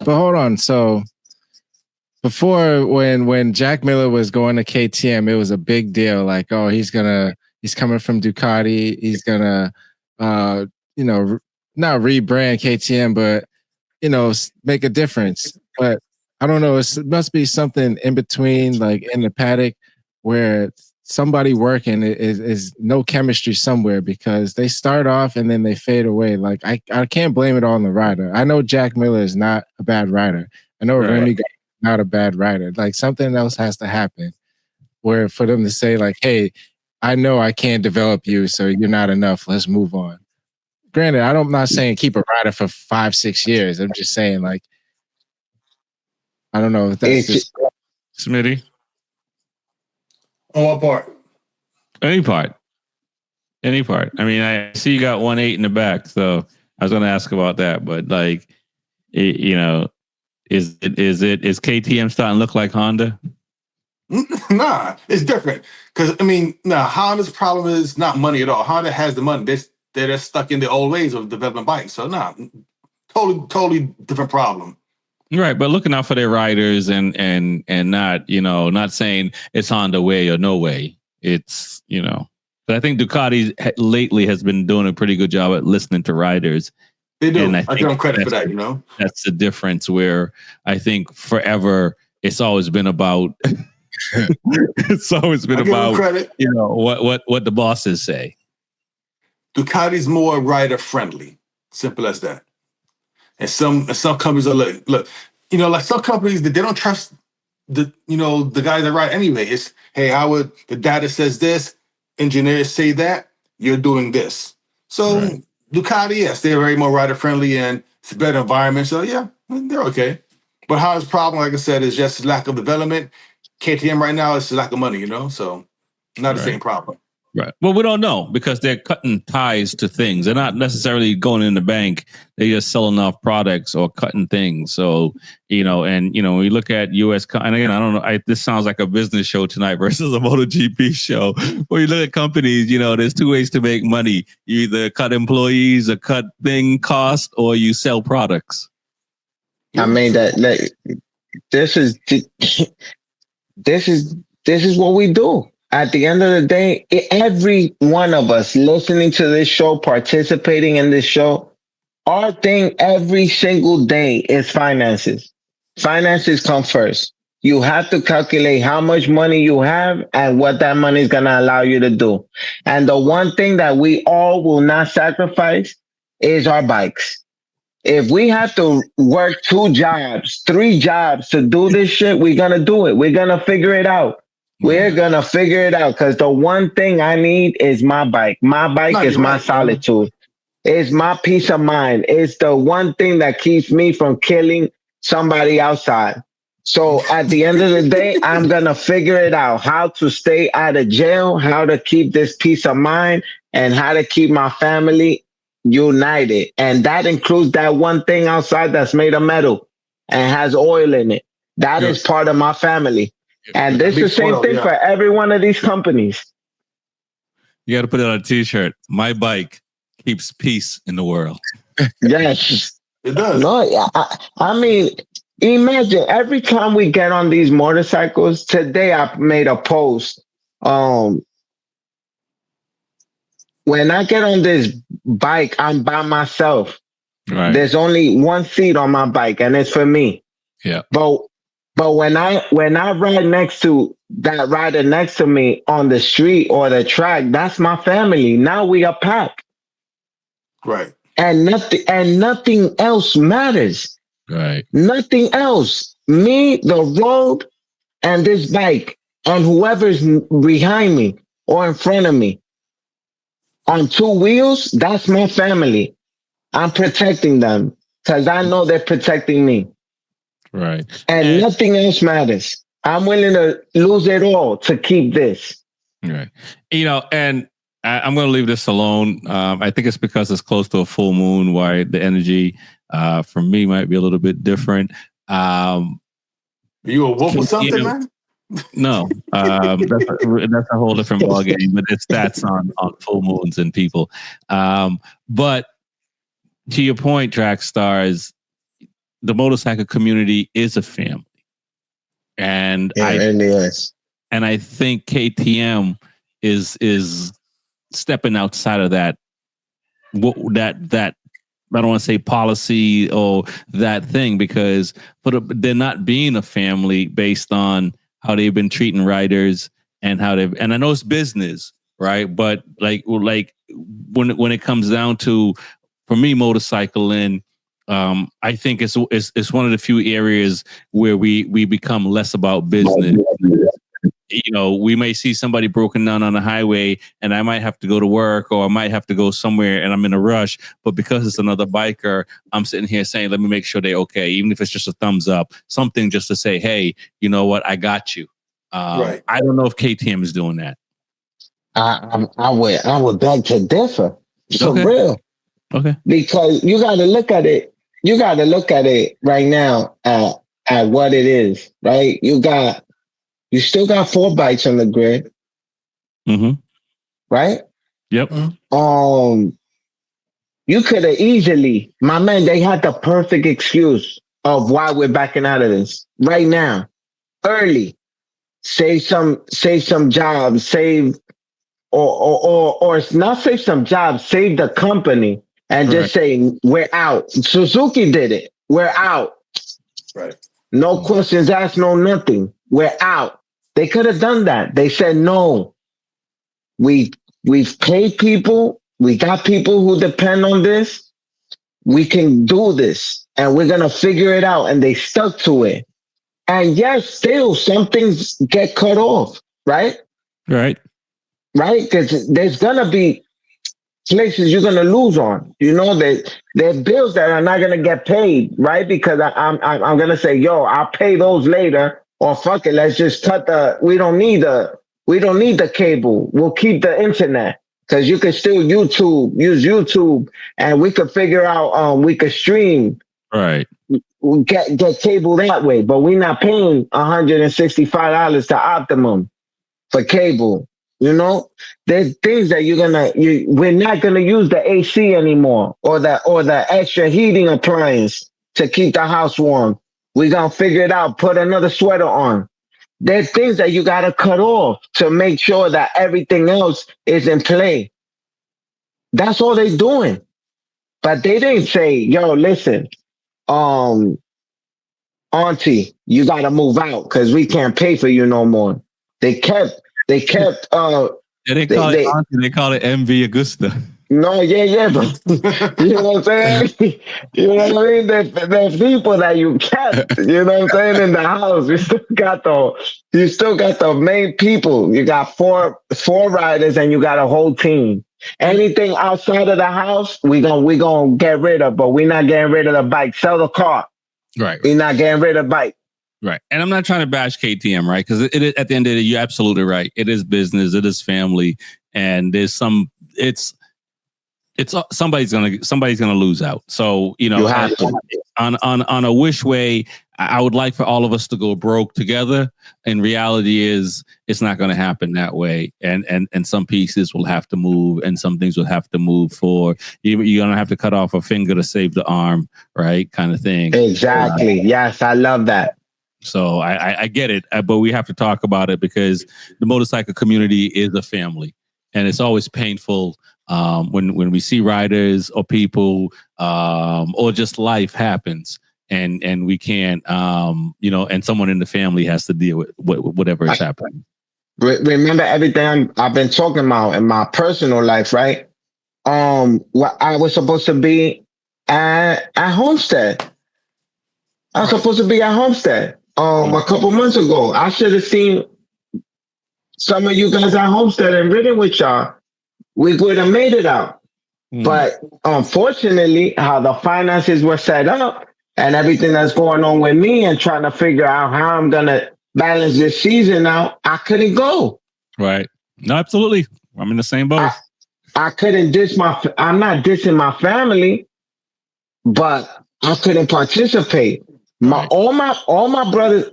But hold on, so. Before, when Jack Miller was going to KTM, it was a big deal. Like, oh, he's coming from Ducati. He's gonna, not rebrand KTM, but make a difference. But I don't know. It must be something in between, like in the paddock, where somebody working is no chemistry somewhere, because they start off and then they fade away. Like I can't blame it all on the rider. I know Jack Miller is not a bad rider. I know Remy not a bad rider. Like something else has to happen where for them to say like, hey, I know I can't develop you, so you're not enough. Let's move on. Granted, I'm not saying keep a rider for 5-6 years. I'm just saying like, I don't know if that's just Smitty. On what part? Any part. I mean, I see you got 1.8 in the back, so I was going to ask about that, but like, Is KTM starting to look like Honda? Nah, it's different. Because Honda's problem is not money at all. Honda has the money. They're stuck in the old ways of developing bikes. So totally different problem. Right, but looking out for their riders and not not saying it's Honda way or no way. It's but I think Ducati lately has been doing a pretty good job at listening to riders. They do. I give them credit for that, That's the difference where I think forever it's always been about credit. What the bosses say. Ducati's more rider friendly. Simple as that. And some companies are look, like some companies that they don't trust the guys that write anyway. It's, hey, Howard, the data says this, engineers say that, you're doing this. So Right. Ducati, yes, they're very more rider friendly and it's a better environment. So yeah, they're okay. But Howard's problem, like I said, is just lack of development. KTM right now is lack of money, so not the Right. same problem. Right. Well, we don't know because they're cutting ties to things. They're not necessarily going in the bank. They just selling off products or cutting things. So, when you look at US, and again, I don't know, this sounds like a business show tonight versus a MotoGP show. When you look at companies, there's two ways to make money. You either cut employees or cut thing cost, or you sell products. I mean this is what we do. At the end of the day, every one of us listening to this show, participating in this show, our thing every single day is finances. Finances come first. You have to calculate how much money you have and what that money is going to allow you to do. And the one thing that we all will not sacrifice is our bikes. If we have to work 2 jobs, 3 jobs to do this shit, we're going to do it. We're going to figure it out. We're going to figure it out because the one thing I need is my bike. My bike is my solitude. It's my peace of mind. It's the one thing that keeps me from killing somebody outside. So at the end of the day, I'm going to figure it out, how to stay out of jail, how to keep this peace of mind, and how to keep my family united. And that includes that one thing outside that's made of metal and has oil in it. That is part of my family. And this is the same thing for every one of these companies. You got to put it on a t-shirt. My bike keeps peace in the world. Yes. It does. No, I mean, imagine every time we get on these motorcycles. Today I made a post. When I get on this bike, I'm by myself. Right. There's only one seat on my bike, and it's for me. Yeah. But when I ride next to that rider next to me on the street or the track, that's my family. Now we are packed. Right. And nothing else matters. Right. Nothing else. Me, the road, and this bike, and whoever's behind me or in front of me. On 2 wheels, that's my family. I'm protecting them because I know they're protecting me. Right. And nothing else matters. I'm willing to lose it all to keep this. Right. And I'm going to leave this alone. I think it's because it's close to a full moon, why the energy for me might be a little bit different. Are you a wolf or something, man? No, that's a whole different ballgame, but that's on full moons and people. But to your point, Trax Starz, the motorcycle community is a family, and I think KTM is stepping outside of that. That I don't want to say policy or that thing because they're not being a family based on how they've been treating riders and and I know it's business, right? But like when it comes down to, for me, motorcycling, I think it's one of the few areas where we become less about business. We may see somebody broken down on the highway and I might have to go to work or I might have to go somewhere and I'm in a rush, but because it's another biker, I'm sitting here saying, let me make sure they're okay. Even if it's just a thumbs up, something just to say, hey, you know what? I got you. Right. I don't know if KTM is doing that. I would beg to differ. For real. Okay. Because you got to look at it. You got to look at it right now at what it is, right? You still got 4 bikes on the grid. Mm-hmm. Right? Yep. You could have easily, my man, they had the perfect excuse of why we're backing out of this right now. Early. Save some jobs, save or not save some jobs, save the company and just say we're out. Suzuki did it. We're out. Right. No questions asked, no nothing. We're out. They could have done that. They said no. We've paid people. We got people who depend on this. We can do this, and we're gonna figure it out. And they stuck to it. And yes, still some things get cut off, right? Right. Right? Because there's gonna be places you're gonna lose on. You know, there's bills that are not gonna get paid, right? Because I'm gonna say, yo, I'll pay those later, or fuck it, let's just cut the. We don't need the cable. We'll keep the internet because you can still use YouTube, and we could figure out. We could stream. Right. We get cable that way, but we're not paying $165 to Optimum for cable. You know, there's things that we're not gonna use the AC anymore, or the extra heating appliance to keep the house warm. We're gonna figure it out. Put another sweater on. There's things that you gotta cut off to make sure that everything else is in play. That's all they're doing. But they didn't say, "Yo, listen, auntie, you gotta move out because we can't pay for you no more." They kept They call it auntie, they call it MV Augusta. No, yeah, but you know what I'm saying? You know what I mean? There's people that you kept, you know what I'm saying, in the house. You still got the main people. You got four riders and you got a whole team. Anything outside of the house, we gonna get rid of, but we're not getting rid of the bike. Sell the car. Right. We're not getting rid of the bike. Right. And I'm not trying to bash KTM, right? Because at the end of the day, you're absolutely right. It is business, it is family, and somebody's gonna lose out. So, you know, You have to. on a wish way, I would like for all of us to go broke together. And reality is it's not gonna happen that way. And some pieces will have to move, and some things will have to move for you're gonna have to cut off a finger to save the arm, right? Kind of thing. Exactly. Yes, I love that. So I get it, but we have to talk about it because the motorcycle community is a family, and it's always painful when we see riders or people or just life happens, and we can't, and someone in the family has to deal with whatever is happening. Remember everything I've been talking about in my personal life, right? What I was supposed to be at Homestead. I was supposed to be at Homestead. A couple months ago, I should have seen some of you guys at Homestead and ridden with y'all. We would have made it out. But unfortunately, how the finances were set up and everything that's going on with me and trying to figure out how I'm going to balance this season out, I couldn't go. Right. No, absolutely. I'm in the same boat. I couldn't I'm not dissing my family, but I couldn't participate. All my brothers,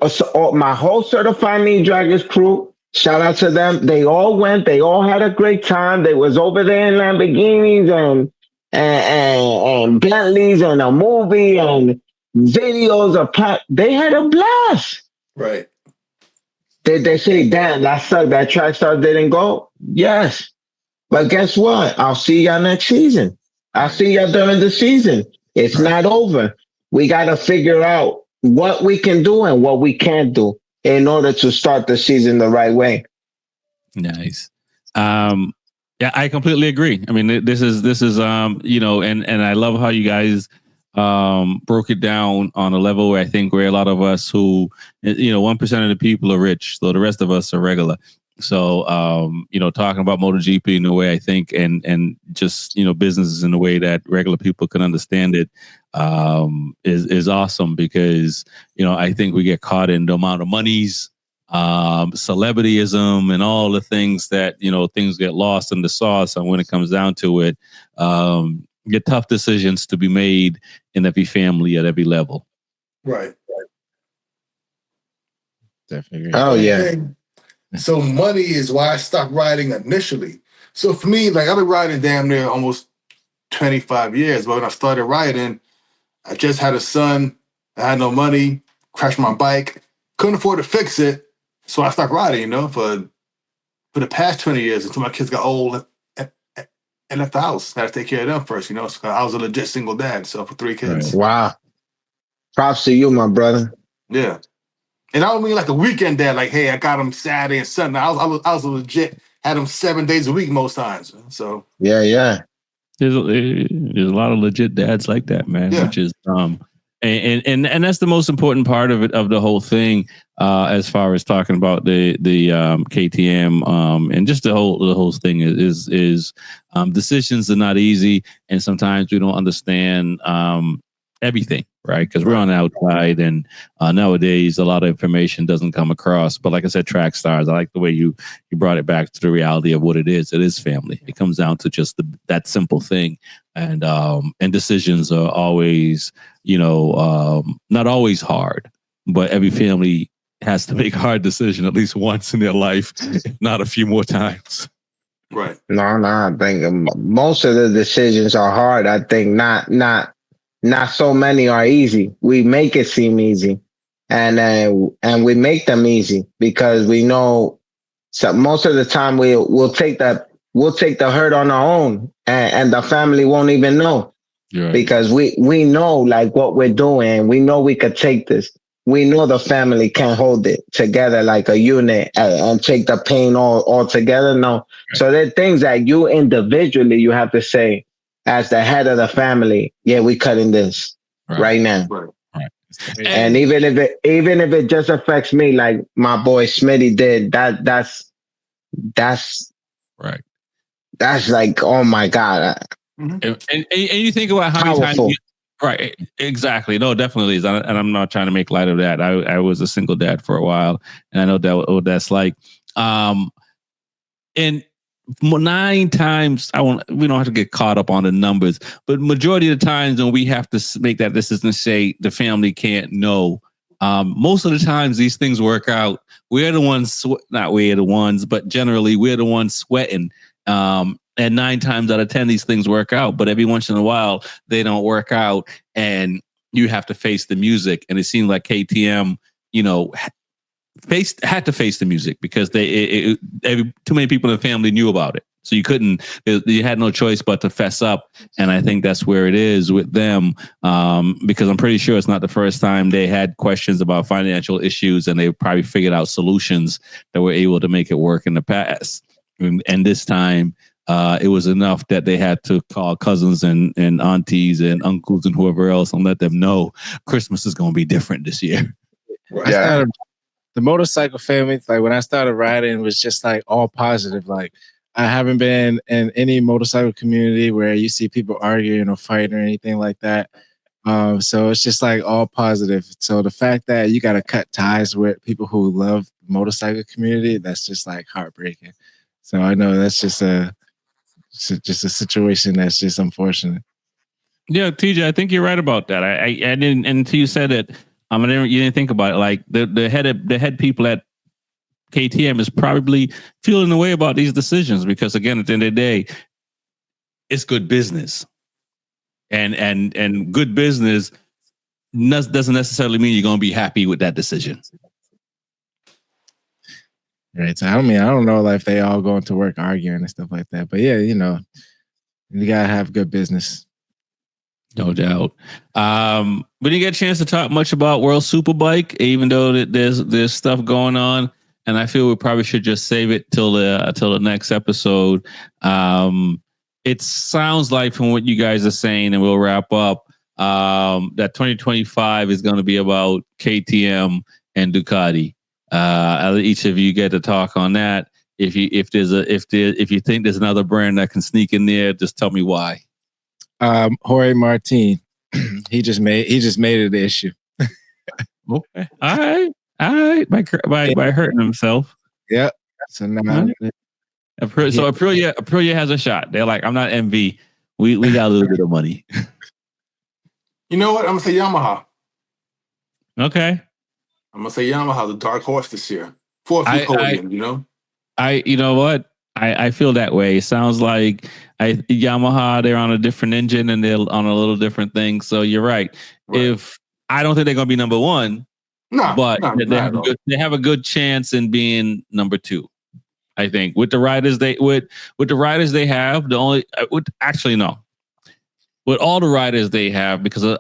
my whole certified knee draggers crew, shout out to them. They all went. They all had a great time. They was over there in Lamborghinis and Bentleys and a movie and videos of they had a blast. Right. They say, damn, that sucked. That track star didn't go. Yes. But guess what? I'll see y'all next season. I'll see y'all during the season. It's not over. We got to figure out what we can do and what we can't do in order to start the season the right way. Nice. Yeah, I completely agree. I mean, this is and I love how you guys broke it down on a level where I think where a lot of us who, 1% of the people are rich, so the rest of us are regular. So, talking about MotoGP in a way I think, and just, businesses in a way that regular people can understand it, is awesome because, I think we get caught in the amount of monies, celebrityism and all the things that, things get lost in the sauce. And when it comes down to it, get tough decisions to be made in every family at every level. Right. Definitely. Oh, yeah. So money is why I stopped riding initially. So for me, like I've been riding damn near almost 25 years. But when I started riding, I just had a son. I had no money, crashed my bike, couldn't afford to fix it. So I stopped riding, for the past 20 years until my kids got old and left the house. I had to take care of them first, So I was a legit single dad. So for 3 kids. Right. Wow. Props to you, my brother. Yeah. And I don't mean like a weekend dad, like, hey, I got him Saturday and Sunday. I was a legit, had him 7 days a week most times. So yeah. There's a lot of legit dads like that, man. Yeah. Which is And that's the most important part of it, of the whole thing, as far as talking about the KTM, and just the whole thing is decisions are not easy, and sometimes we don't understand everything, right? Because we're on the outside, and nowadays a lot of information doesn't come across. But like I said, Trax Starz, I like the way you brought it back to the reality of what it is. It is family. It comes down to just that simple thing, and decisions are always, not always hard, but every family has to make a hard decision at least once in their life, if not a few more times. Right. No, I think most of the decisions are hard. I think not so many are easy. We make it seem easy, and we make them easy because we know. So most of the time we'll take the hurt on our own, and the family won't even know. Right. Because we know like what we're doing. We know we could take this. We know the family can hold it together like a unit, and take the pain all together. No. Right. So there are things that you individually you have to say as the head of the family. Yeah, we cutting this right now. Right. And even if it just affects me, like my boy Smitty did, that's right. That's like, oh my God. And you think about how many times right, exactly. No, definitely is. And I'm not trying to make light of that. I was a single dad for a while, and I know what that's like. And 9 times, we don't have to get caught up on the numbers, but majority of the times when we have to make that decision, say the family can't know. Most of the times these things work out. We're the ones, not we're the ones, but generally we're the ones sweating. And 9 times out of 10, these things work out. But every once in a while, they don't work out, and you have to face the music. And it seemed like KTM, had to face the music because too many people in the family knew about it. So you had no choice but to fess up. And I think that's where it is with them, because I'm pretty sure it's not the first time they had questions about financial issues, and they probably figured out solutions that were able to make it work in the past. And this time, it was enough that they had to call cousins and aunties and uncles and whoever else and let them know Christmas is going to be different this year. Right. Yeah. The motorcycle family, like when I started riding, it was just like all positive. Like I haven't been in any motorcycle community where you see people arguing or fighting or anything like that. So it's just like all positive. So the fact that you got to cut ties with people who love the motorcycle community, that's just like heartbreaking. So I know that's just a situation that's just unfortunate. Yeah, TJ, I think you're right about that. I didn't, until you said it, you didn't think about it. Like the head people at KTM is probably feeling the way about these decisions because, again, at the end of the day, it's good business, and good business doesn't necessarily mean you're going to be happy with that decision. Right. So I don't know like if they all going to work arguing and stuff like that. But yeah, you gotta have good business. No doubt. We didn't get a chance to talk much about World Superbike, even though there's stuff going on, and I feel we probably should just save it till the next episode. It sounds like from what you guys are saying, and we'll wrap up, that 2025 is going to be about KTM and Ducati. Each of you get to talk on that. If you think there's another brand that can sneak in there, just tell me why. Jorge Martin, he just made it the issue. Okay, all right, by hurting himself. Yep. So now, so Aprilia has a shot. They're like, I'm not MV. We got a little bit of money. You know what? I'm gonna say Yamaha. Okay. I'm gonna say Yamaha, the dark horse this year. Fourth podium, you know what? I feel that way. It sounds like Yamaha, they're on a different engine and they're on a little different thing. So you're right. If I don't think they're going to be number one, but they have a good chance in being number 2. I think with the riders they have, with all the riders they have, because the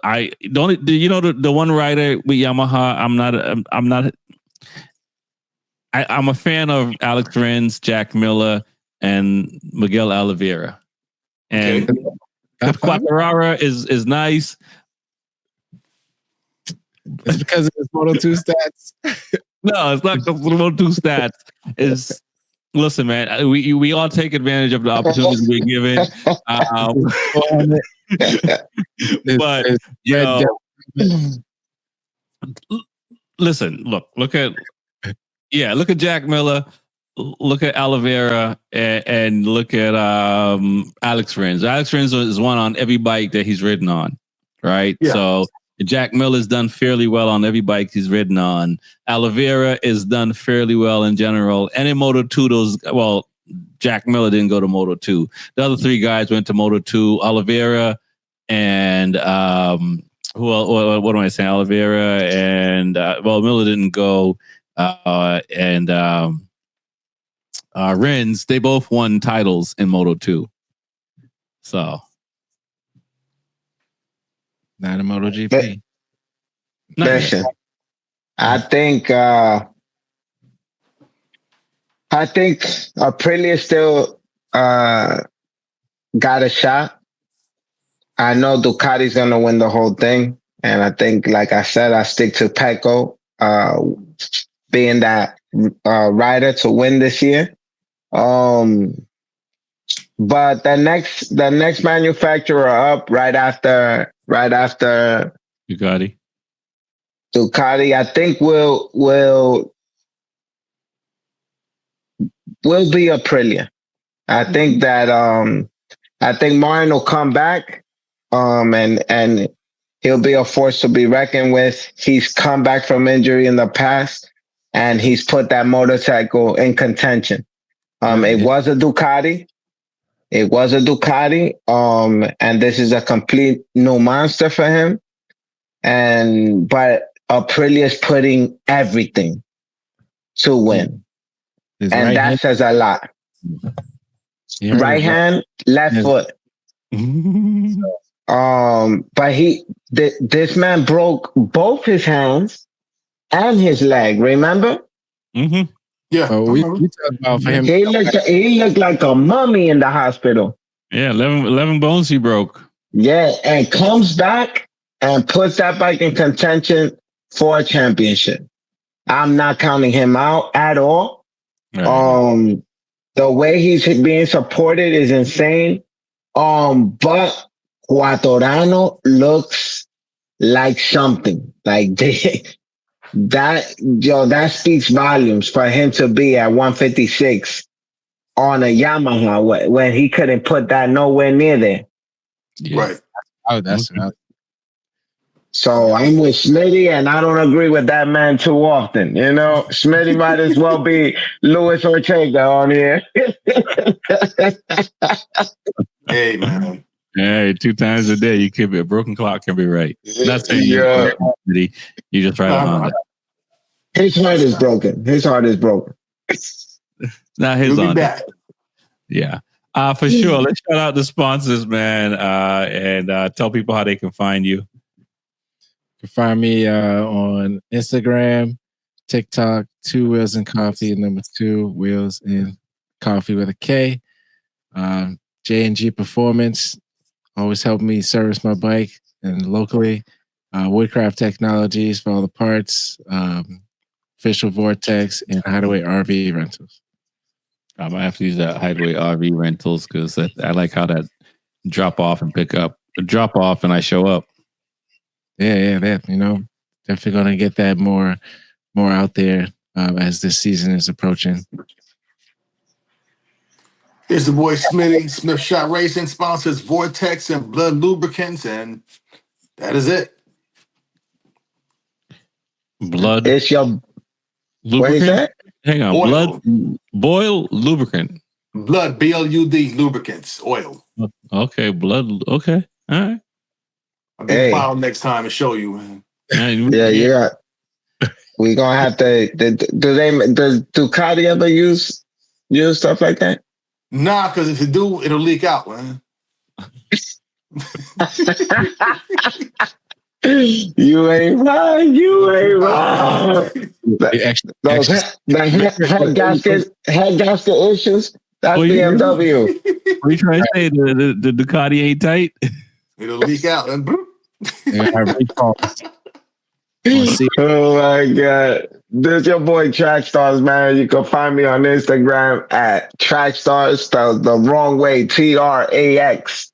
one rider with Yamaha, I'm a fan of Alex Rins, Jack Miller, and Miguel Oliveira. And Quartararo is nice. It's because of his Moto2 stats. No, it's not because of the Moto2 stats. It's listen, man. We all take advantage of the opportunities we're given. But you know, listen. Look at Jack Miller. Look at Oliveira and look at Alex Rins. Alex Rins is one on every bike that he's ridden on, right? Yeah. So Jack Miller's done fairly well on every bike he's ridden on. Oliveira is done fairly well in general. And in Moto2, Jack Miller didn't go to Moto2. The other three guys went to Moto2. Oliveira and what am I saying? Oliveira and Miller didn't go. Rins, they both won titles in Moto2. So not a MotoGP. Listen, I think Aprilia still got a shot. I know Ducati's gonna win the whole thing, and I think, like I said, I stick to Pecco being that rider to win this year. But the next manufacturer up right after Ducati, I think will be Aprilia. I think that Martin will come back and he'll be a force to be reckoned with. He's come back from injury in the past and he's put that motorcycle in contention. It was a Ducati. And this is a complete new monster for him. But Aprilia is putting everything to win. That says a lot. Right hand, left foot. But this man broke both his hands and his leg, remember? Mm-hmm. Yeah. We talked about for him. He looked like a mummy in the hospital. Yeah, 11 bones he broke. Yeah, and comes back and puts that bike in contention for a championship. I'm not counting him out at all. Right. The way he's being supported is insane. But Quattorano looks like something. Like that speaks volumes for him to be at 156 on a Yamaha when he couldn't put that nowhere near there. Yeah. Right. Oh, that's right. So I'm with Smitty, and I don't agree with that man too often. You know, Smitty might as well be Luis Ortega on here. Hey, man. Hey, 2 times a day, you could be a broken clock can be right. Not saying you just right on that. His heart is broken. Not his We'll on be back. Yeah. For sure. Let's shout out the sponsors, man, and tell people how they can find you. You can find me on Instagram, TikTok, 2 Wheels and Coffee, number 2 Wheels and Coffee with a K. J&G Performance always help me service my bike and locally. Woodcraft Technologies for all the parts. Official Vortex and Hideaway RV Rentals. I might have to use that Hideaway RV Rentals because I like how that drop off and I show up. Yeah, that, definitely going to get that more out there as this season is approaching. Here's the boy Smitty, Smith Shot Racing, sponsors Vortex and Blood Lubricants, and that is it. Blood. It's your lubricant? What is that? Hang on. Oil. Boil lubricant. Blood, BLUD lubricants, oil. Okay, blood. Okay, all right. I'll be filed next time and show you, man. Yeah. We're gonna have to. Does Ducati ever use stuff like that? Nah, because if you do, it'll leak out, man. You ain't right. Head gasket issues. That's BMW. What are you trying to say? The Ducati ain't tight? It'll leak out. see. Oh my God. This your boy Trax Stars, man. You can find me on Instagram at Trax Stars, spelled the wrong way. TRAX_stars.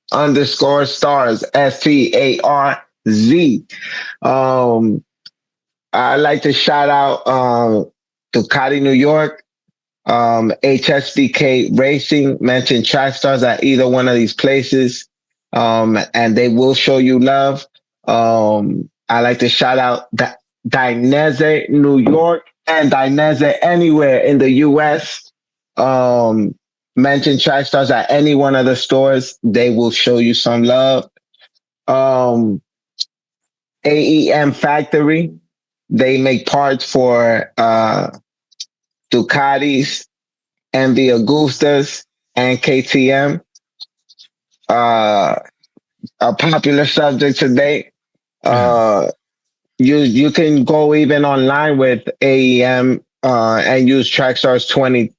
STARZ. I like to shout out Ducati New York, HSDK Racing. Mention Track Stars at either one of these places, and they will show you love. I like to shout out Dainese New York and Dainese anywhere in the US. Mention Track Stars at any one of the stores. They will show you some love. AEM Factory. They make parts for Ducatis, MV Agustas, and KTM. A popular subject today. You can go even online with AEM and use Trackstars 20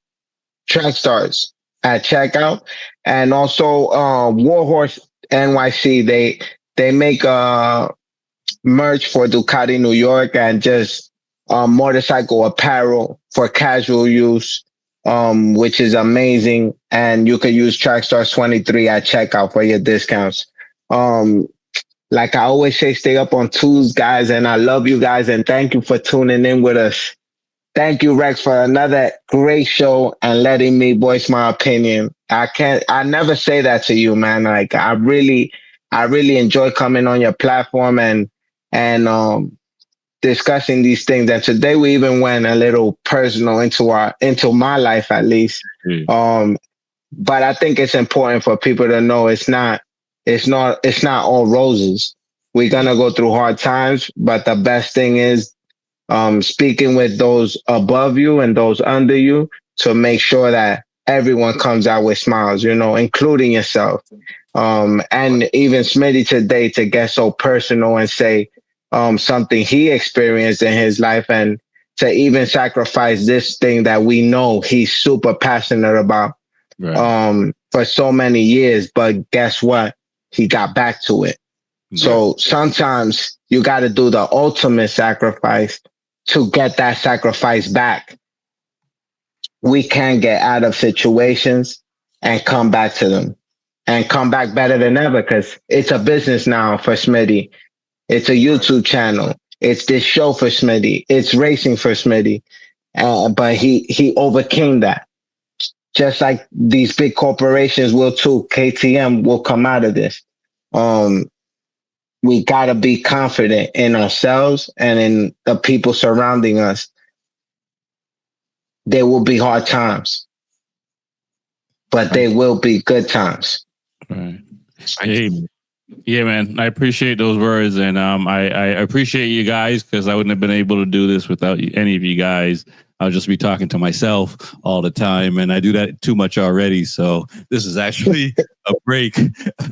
Trackstars at checkout, and also Warhorse NYC. They make merch for Ducati New York and just motorcycle apparel for casual use, which is amazing. And you can use Trackstars 23 at checkout for your discounts. Like I always say, stay up on twos, guys, and I love you guys, and thank you for tuning in with us. Thank you, Rex, for another great show and letting me voice my opinion. I never say that to you, man. Like I really enjoy coming on your platform and discussing these things. And today we even went a little personal into my life, at least. But I think it's important for people to know it's not all roses. We're gonna go through hard times, but the best thing is speaking with those above you and those under you to make sure that everyone comes out with smiles, including yourself. And even Smitty today to get so personal and say something he experienced in his life, and to even sacrifice this thing that we know he's super passionate about for so many years. But guess what? He got back to it. So sometimes you got to do the ultimate sacrifice to get that sacrifice back. We can get out of situations and come back to them and come back better than ever, because it's a business now for Smitty. It's a YouTube channel. It's this show for Smitty. It's racing for Smitty. But he overcame that. Just like these big corporations will too. KTM will come out of this. We got to be confident in ourselves and in the people surrounding us. There will be hard times, but they will be good times. Right. Hey, yeah, man. I appreciate those words, and I appreciate you guys, because I wouldn't have been able to do this without any of you guys. I'll just be talking to myself all the time, and I do that too much already. So this is actually a break,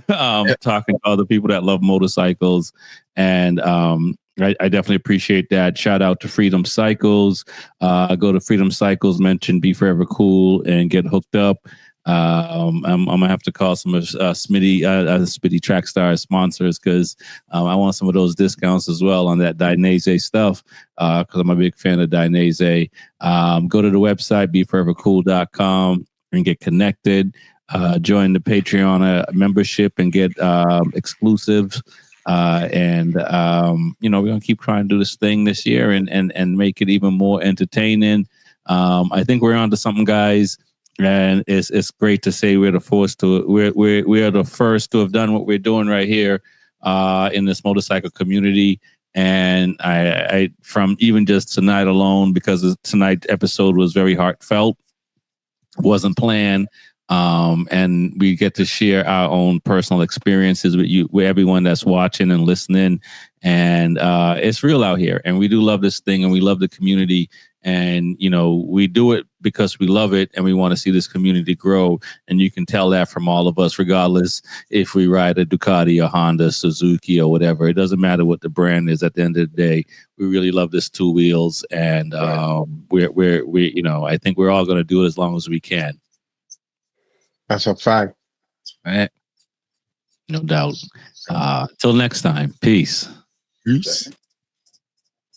talking to other people that love motorcycles, and I definitely appreciate that. Shout out to Freedom Cycles. Go to Freedom Cycles, mention B4evaKool, and get hooked up. I'm gonna have to call some of Smitty Trackstar sponsors, because I want some of those discounts as well on that Dainese stuff, because I'm a big fan of Dainese. Go to the website B4evaKool.com and get connected. Join the Patreon membership and get exclusives. And we're gonna keep trying to do this thing this year and make it even more entertaining. I think we're onto something, guys. And it's great to say we're the first to have done what we're doing right here in this motorcycle community. And I from even just tonight alone, because tonight's episode was very heartfelt, wasn't planned, and we get to share our own personal experiences with everyone that's watching and listening. And it's real out here, and we do love this thing, and we love the community. And, we do it because we love it, and we want to see this community grow. And you can tell that from all of us, regardless if we ride a Ducati or Honda, Suzuki or whatever. It doesn't matter what the brand is. At the end of the day, we really love this two wheels, and we I think we're all going to do it as long as we can. That's a fact. Right? No doubt. Till next time. Peace. Peace.